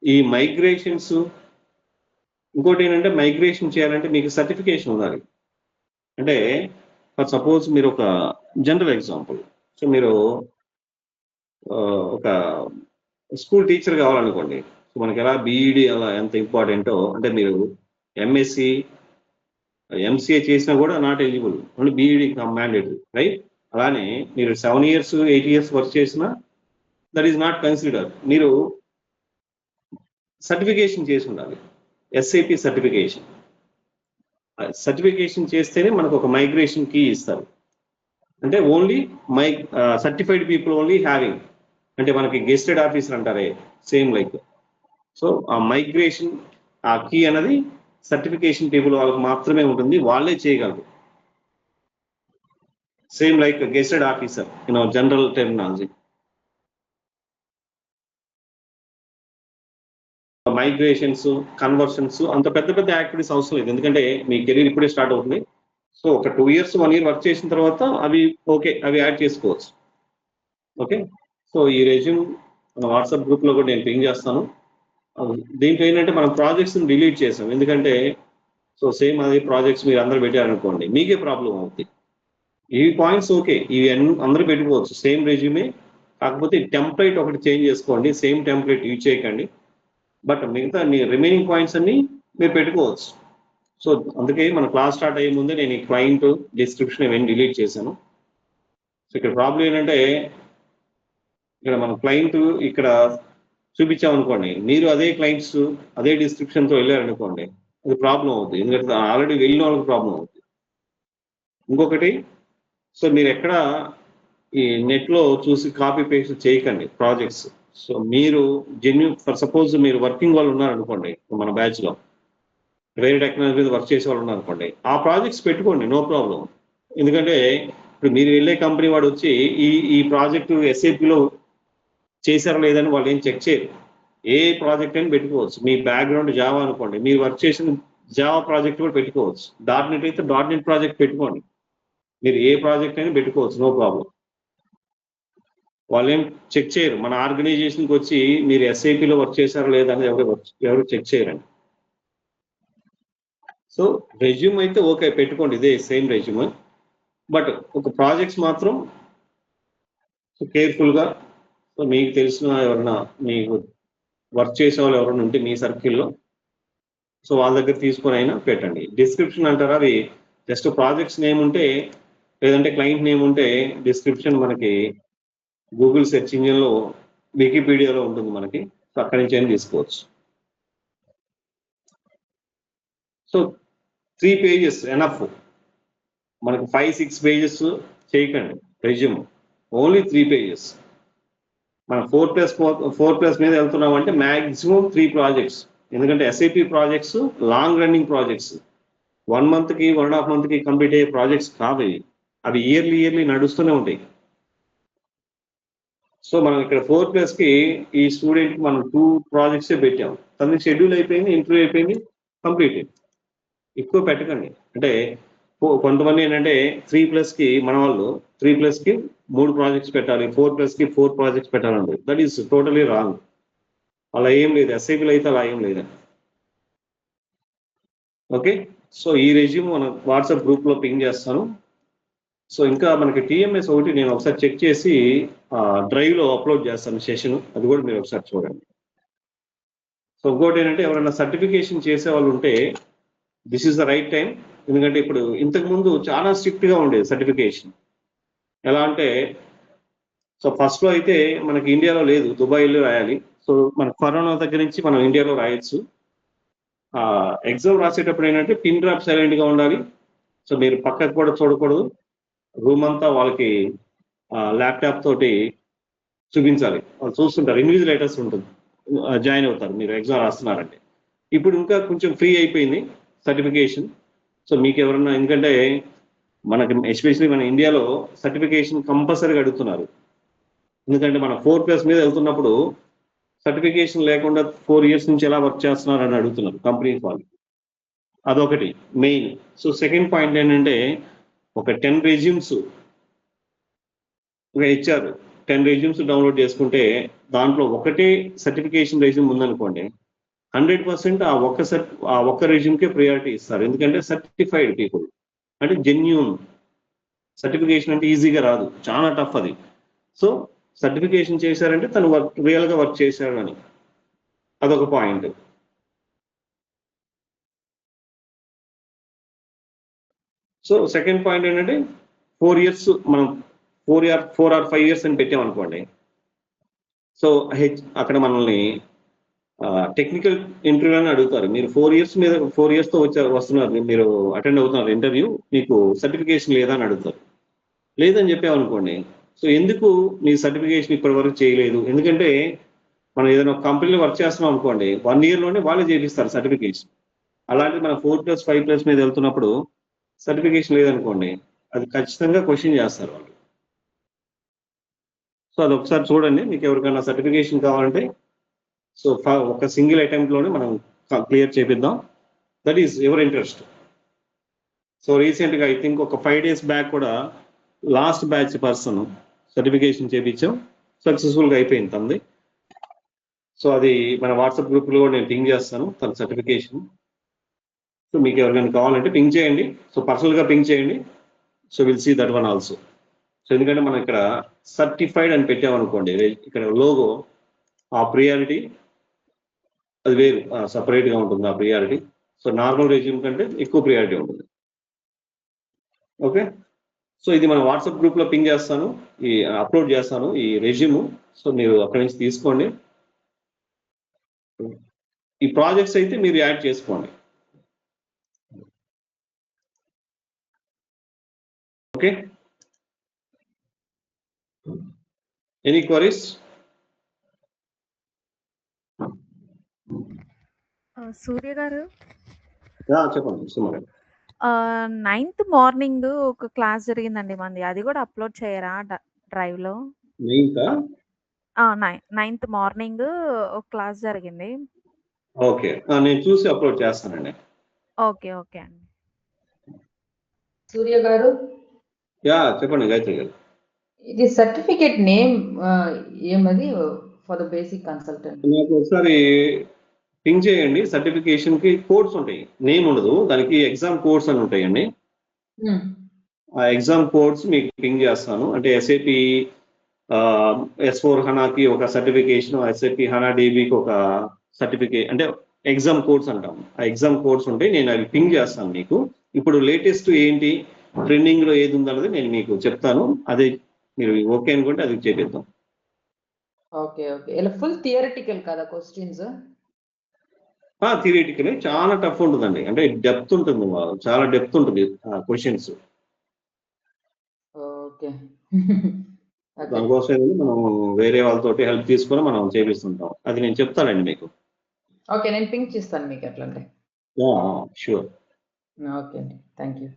ఈ మైగ్రేషన్స్, ఇంకోటి ఏంటంటే మైగ్రేషన్ చేయాలంటే మీకు సర్టిఫికేషన్ ఉండాలి. అంటే ఫర్ సపోజ్ మీరు ఒక జనరల్ ఎగ్జాంపుల్, సో మీరు ఒక స్కూల్ టీచర్ కావాలనుకోండి. సో మనకి ఎలా బీఈడి అలా ఎంత ఇంపార్టెంటో, అంటే మీరు ఎంఎస్సి, ఎంసీఏ చేసినా కూడా not eligible, only BEd mandatory, right? అలానే మీరు 7 years, 8 years వర్క్ చేసినా దట్ ఈస్ నాట్ కన్సిడర్. మీరు సర్టిఫికేషన్ చేసి ఉండాలి, ఎస్ఏపి సర్టిఫికేషన్ చేస్తేనే మనకు ఒక మైగ్రేషన్ కీ ఇస్తారు. అంటే only certified people only having, అంటే మనకి గెస్టెడ్ ఆఫీసర్ అంటారే సేమ్ లైక్. సో ఆ మైగ్రేషన్ ఆ కీ అనేది సర్టిఫికేషన్ పీపుల్ వాళ్ళకి మాత్రమే ఉంటుంది, వాళ్ళే చేయగలరు. Same like గెస్టెడ్ officer in general terminology. Migrations, conversions అంత పెద్ద పెద్ద యాక్టివిటీస్ అవసరం లేదు, ఎందుకంటే మీ కెరీర్ ఇప్పుడే స్టార్ట్ అవుతుంది. సో ఒక 2 years 1 year వర్క్ చేసిన తర్వాత అవి ఓకే, అవి యాడ్ చేసుకోవచ్చు. ఓకే, సో ఈ రెజ్యూమ్ మన వాట్సాప్ గ్రూప్లో కూడా నేను పింగ్ చేస్తాను. దీంట్లో ఏంటంటే మనం ప్రాజెక్ట్స్ని డిలీట్ చేసాం, ఎందుకంటే సో సేమ్ అదే ప్రాజెక్ట్స్ మీరు అందరూ పెట్టారనుకోండి మీకే ప్రాబ్లం అవుతుంది. ఈ పాయింట్స్ ఓకే, ఇవి అందరూ పెట్టుకోవచ్చు సేమ్ రెజ్యూమే, కాకపోతే టెంప్లెట్ ఒకటి చేంజ్ చేసుకోండి, సేమ్ టెంప్లెట్ యూజ్ చేయకండి. బట్ మిగతా రిమైనింగ్ పాయింట్స్ అన్ని మీరు పెట్టుకోవచ్చు. సో అందుకే మన క్లాస్ స్టార్ట్ అయ్యే ముందే నేను ఈ క్లయింట్ డిస్క్రిప్షన్ ఇవన్నీ డిలీట్ చేశాను. సో ఇక్కడ ప్రాబ్లం ఏంటంటే ఇక్కడ మన క్లయింట్ ఇక్కడ చూపించామనుకోండి, మీరు అదే క్లయింట్స్ అదే డిస్క్రిప్షన్తో వెళ్ళారనుకోండి, అది ప్రాబ్లం అవుతుంది, ఎందుకంటే ఆల్రెడీ వెళ్ళిన వాళ్ళకి ప్రాబ్లం అవుతుంది. ఇంకొకటి, సో మీరు ఎక్కడ ఈ నెట్లో చూసి కాపీ పేస్ట్ చేయకండి ప్రాజెక్ట్స్. సో మీరు జెన్యూన్, ఫర్ సపోజ్ మీరు వర్కింగ్ వాళ్ళు ఉన్నారనుకోండి, మన బ్యాచ్లో వేరే టెక్నాలజీ మీద వర్క్ చేసే వాళ్ళు ఉన్నారనుకోండి, ఆ ప్రాజెక్ట్స్ పెట్టుకోండి, నో ప్రాబ్లం. ఎందుకంటే ఇప్పుడు మీరు వెళ్ళే కంపెనీ వాడు వచ్చి ఈ ప్రాజెక్టు ఎస్ఏపిలో చేశారా లేదని వాళ్ళు ఏం చెక్ చేయరు. ఏ ప్రాజెక్ట్ అయినా పెట్టుకోవచ్చు. మీ బ్యాక్గ్రౌండ్ జావా అనుకోండి, మీరు వర్క్ చేసిన జావా ప్రాజెక్ట్ కూడా పెట్టుకోవచ్చు. .NET అయితే .NET ప్రాజెక్ట్ పెట్టుకోండి, మీరు ఏ ప్రాజెక్ట్ అయినా పెట్టుకోవచ్చు, నో ప్రాబ్లం. వాళ్ళు ఏం చెక్ చేయరు. మన ఆర్గనైజేషన్కి వచ్చి మీరు ఎస్ఐపిలో వర్క్ చేశారా లేదా అని ఎవరు చెక్ చేయరండి. సో రెజ్యూమ్ అయితే ఓకే పెట్టుకోండి, ఇదే సేమ్ రెజ్యూమ్. బట్ ఒక ప్రాజెక్ట్స్ మాత్రం కేర్ఫుల్గా, సో మీకు తెలిసిన ఎవరన్నా మీకు వర్క్ చేసే వాళ్ళు ఎవరైనా ఉంటే మీ సర్కిల్లో, సో వాళ్ళ దగ్గర తీసుకొని అయినా పెట్టండి. డిస్క్రిప్షన్ అంటారా, అవి జస్ట్ ప్రాజెక్ట్స్ నేమ్ ఉంటే, లేదంటే క్లయింట్ నేమ్ ఉంటే డిస్క్రిప్షన్ మనకి గూగుల్ సెర్చ్ ఇంజిన్లో వికీపీడియాలో ఉంటుంది మనకి, సో అక్కడి నుంచి అయినా తీసుకోవచ్చు. సో 3 pages ఎనఫ్, మనకు 5-6 pages చేయకండి రెజ్యూమ్, ఓన్లీ 3 pages. మనం 4+ మీద వెళ్తున్నామంటే మ్యాక్సిమం 3 projects, ఎందుకంటే SAP projects long running projects, 1 monthకి 1.5 monthకి కంప్లీట్ అయ్యే ప్రాజెక్ట్స్ కావు, అవి ఇయర్లీ నడుస్తూనే ఉంటాయి. సో మనం ఇక్కడ 4+కి ఈ స్టూడెంట్కి మనం 2 projects పెట్టాం, తనకి షెడ్యూల్ అయిపోయింది, ఇంటర్వ్యూ అయిపోయింది, కంప్లీట్. ఎక్కువ పెట్టకండి. అంటే కొంతమంది ఏంటంటే 3+కి మన వాళ్ళు 3+కి 3 projects పెట్టాలి, 4+కి 4 projects పెట్టాలండి. That is totally wrong. అలా ఏం లేదు, ఎస్ఐపిలో అయితే అలా ఏం లేదండి. ఓకే, సో ఈ రెజ్యూమ్ మన వాట్సాప్ గ్రూప్లో పింగ్ చేస్తాను. సో ఇంకా మనకి టీఎంఎస్ ఒకటి నేను ఒకసారి చెక్ చేసి డ్రైవ్లో అప్లోడ్ చేస్తాను సెషన్, అది కూడా మీరు ఒకసారి చూడండి. సో ఇంకోటి ఏంటంటే ఎవరైనా సర్టిఫికేషన్ చేసే వాళ్ళు ఉంటే this is the right time. ఎందుకంటే ఇప్పుడు ఇంతకుముందు చాలా స్ట్రిక్ట్గా ఉండేది సర్టిఫికేషన్. ఎలా అంటే, సో ఫస్ట్లో అయితే మనకి ఇండియాలో లేదు, దుబాయ్లో రాయాలి. సో మన కరోనా దగ్గర నుంచి మనం ఇండియాలో రాయొచ్చు. ఎగ్జామ్ రాసేటప్పుడు ఏంటంటే పిన్ డ్రాప్ సైలెంట్గా ఉండాలి. సో మీరు పక్కకు కూడా చూడకూడదు, రూమ్ అంతా వాళ్ళకి ల్యాప్టాప్ తోటి చూపించాలి, వాళ్ళు చూస్తుంటారు, ఇన్విజిలేటర్స్ ఉంటుంది, జాయిన్ అవుతారు మీరు ఎగ్జామ్ రాస్తున్నారంటే. ఇప్పుడు ఇంకా కొంచెం ఫ్రీ అయిపోయింది సర్టిఫికేషన్. సో మీకు ఎవరన్నా, ఎందుకంటే మనకి ఎస్పెషల్లీ మన ఇండియాలో సర్టిఫికేషన్ కంపల్సరీగా అడుగుతున్నారు, ఎందుకంటే మన 4+ మీద వెళ్తున్నప్పుడు సర్టిఫికేషన్ లేకుండా 4 years నుంచి ఎలా వర్క్ చేస్తున్నారు అని అడుగుతున్నారు కంపెనీస్ వాళ్ళు. అదొకటి మెయిన్. సో సెకండ్ పాయింట్ ఏంటంటే, ఒక 10 resumes ఇచ్చారు, 10 resumes డౌన్లోడ్ చేసుకుంటే దాంట్లో ఒకటే సర్టిఫికేషన్ రెజ్యూమ్ ఉందనుకోండి, 100% ఆ ఒక్క రెజ్యూమ్కే ప్రియారిటీ ఇస్తారు. ఎందుకంటే సర్టిఫైడ్ పీపుల్ అంటే జెన్యూన్. సర్టిఫికేషన్ అంటే ఈజీగా రాదు, చాలా టఫ్ అది. సో సర్టిఫికేషన్ చేశారంటే తను రియల్గా వర్క్ చేశాడు అని, అదొక పాయింట్. సో సెకండ్ పాయింట్ ఏంటంటే 4 years మనం 4 or 5 years అని పెట్టామనుకోండి, సో అక్కడ మనల్ని టెక్నికల్ ఇంటర్వ్యూ అని అడుగుతారు. మీరు 4 yearsతో వస్తున్నారు, మీరు అటెండ్ అవుతున్నారు ఇంటర్వ్యూ, మీకు సర్టిఫికేషన్ లేదా అని అడుగుతారు. లేదని చెప్పామనుకోండి, సో ఎందుకు మీ సర్టిఫికేషన్ ఇప్పటి వరకు చేయలేదు, ఎందుకంటే మనం ఏదైనా కంపెనీలో వర్క్ చేస్తున్నాం అనుకోండి, 1 yearలోనే వాళ్ళే చేపిస్తారు సర్టిఫికేషన్. అలాంటి మన 4+5+ మీద వెళ్తున్నప్పుడు సర్టిఫికేషన్ లేదనుకోండి, అది ఖచ్చితంగా క్వశ్చన్ చేస్తారు వాళ్ళు. సో అది ఒకసారి చూడండి, మీకు ఎవరికైనా సర్టిఫికేషన్ కావాలంటే సో ఒక సింగిల్ అటెంప్ట్లోనే మనం క్లియర్ చేపిద్దాం. That is our interest. So రీసెంట్గా ఐ థింక్ ఒక 5 days బ్యాక్ కూడా లాస్ట్ బ్యాచ్ పర్సన్ సర్టిఫికేషన్ చేపించాం, సక్సెస్ఫుల్గా అయిపోయింది తనది. సో అది మన వాట్సాప్ గ్రూప్లో కూడా నేను పింగ్ చేస్తాను తన సర్టిఫికేషన్. సో మీకు ఎవరికైనా కావాలంటే పింగ్ చేయండి, సో పర్సనల్గా పింగ్ చేయండి. So will see that one also. So ఎందుకంటే మనం ఇక్కడ సర్టిఫైడ్ అని పెట్టామనుకోండి, ఇక్కడ లోగో ఆ ప్రియారిటీ అది వేరు, సపరేట్గా ఉంటుంది ఆ ప్రియారిటీ. సో నార్మల్ రెజ్యూమ్ కంటే ఎక్కువ ప్రియారిటీ ఉంటుంది. ఓకే, సో ఇది మన వాట్సాప్ గ్రూప్లో పింగ్ చేస్తాను, ఈ అప్లోడ్ చేస్తాను ఈ రెజ్యూమ్. సో మీరు అక్కడి నుంచి తీసుకోండి. ఈ ప్రాజెక్ట్స్ అయితే మీరు యాడ్ చేసుకోండి. Okay, any queries? సూర్య గారు, చెప్పండి సుమ గారు. 9th మార్నింగ్ ఒక క్లాస్ జరిగిందండి మంది, అది కూడా అప్లోడ్ చేయరా డ్రైవ్ లో? 9th మార్నింగ్ ఒక క్లాస్ జరిగింది. ఓకే, నేను చూసి అప్లోడ్ చేస్తానండి. ఓకే ఓకే అండి. సూర్య గారు, చెప్పండి గాయత్రి గారు. ఇది సర్టిఫికేట్ నేమ్ ఏమది ఫర్ ద బేసిక్ కన్సల్టెంట్? నాకు ఒకసారి పింగ్ చేయండి. సర్టిఫికేషన్ కి కోడ్స్ ఉంటాయి, నేమ్ ఉండదు దానికి, ఎగ్జామ్ కోడ్స్ అని ఉంటాయండి. ఆ ఎగ్జామ్ కోడ్స్ మీకు పింగ్ చేస్తాను. అంటే SAP S4 హనాకి ఒక సర్టిఫికేషన్, SAP హనా DBకి ఒక సర్టిఫికేట్, అంటే ఎగ్జామ్ కోడ్స్ అంటాం. ఆ ఎగ్జామ్ కోడ్స్ ఉంటాయి, నేను అవి పింగ్ చేస్తాను మీకు. ఇప్పుడు లేటెస్ట్ ఏంటి, ట్రెండింగ్ లో ఏది ఉందన్నది నేను మీకు చెప్తాను. అదే మీరు ఓకే అనుకుంటే అది చేపిద్దాం. ఓకే ఓకే, ఇలా ఫుల్ థియరిటికల్ కదా క్వశ్చన్స్? థియరిటికల్ చాలా టఫ్ ఉంటుందండి, అంటే డెప్త్ ఉంటుంది, చాలా డెప్త్ ఉంటుంది క్వశ్చన్స్. ఓకే, దానికోసం మనం వేరే వాళ్ళతోటి హెల్ప్ తీసుకొని మనం చేపిస్తుంటాం. అది నేను చెప్తానండి మీకు. ఓకే, నేను పింక్ చేస్తాను మీకు అట్లంటే. షూర్. ఓకే అండి, thank you.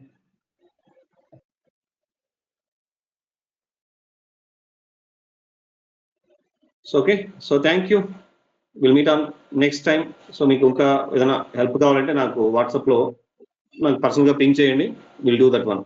Okay, so thank you, will meet on next time. So మీకు ఇంకా ఏదైనా హెల్ప్ కావాలంటే నాకు వాట్సాప్లో నాకు పర్సనల్గా పింగ్ చేయండి, విల్ డూ దట్ వన్.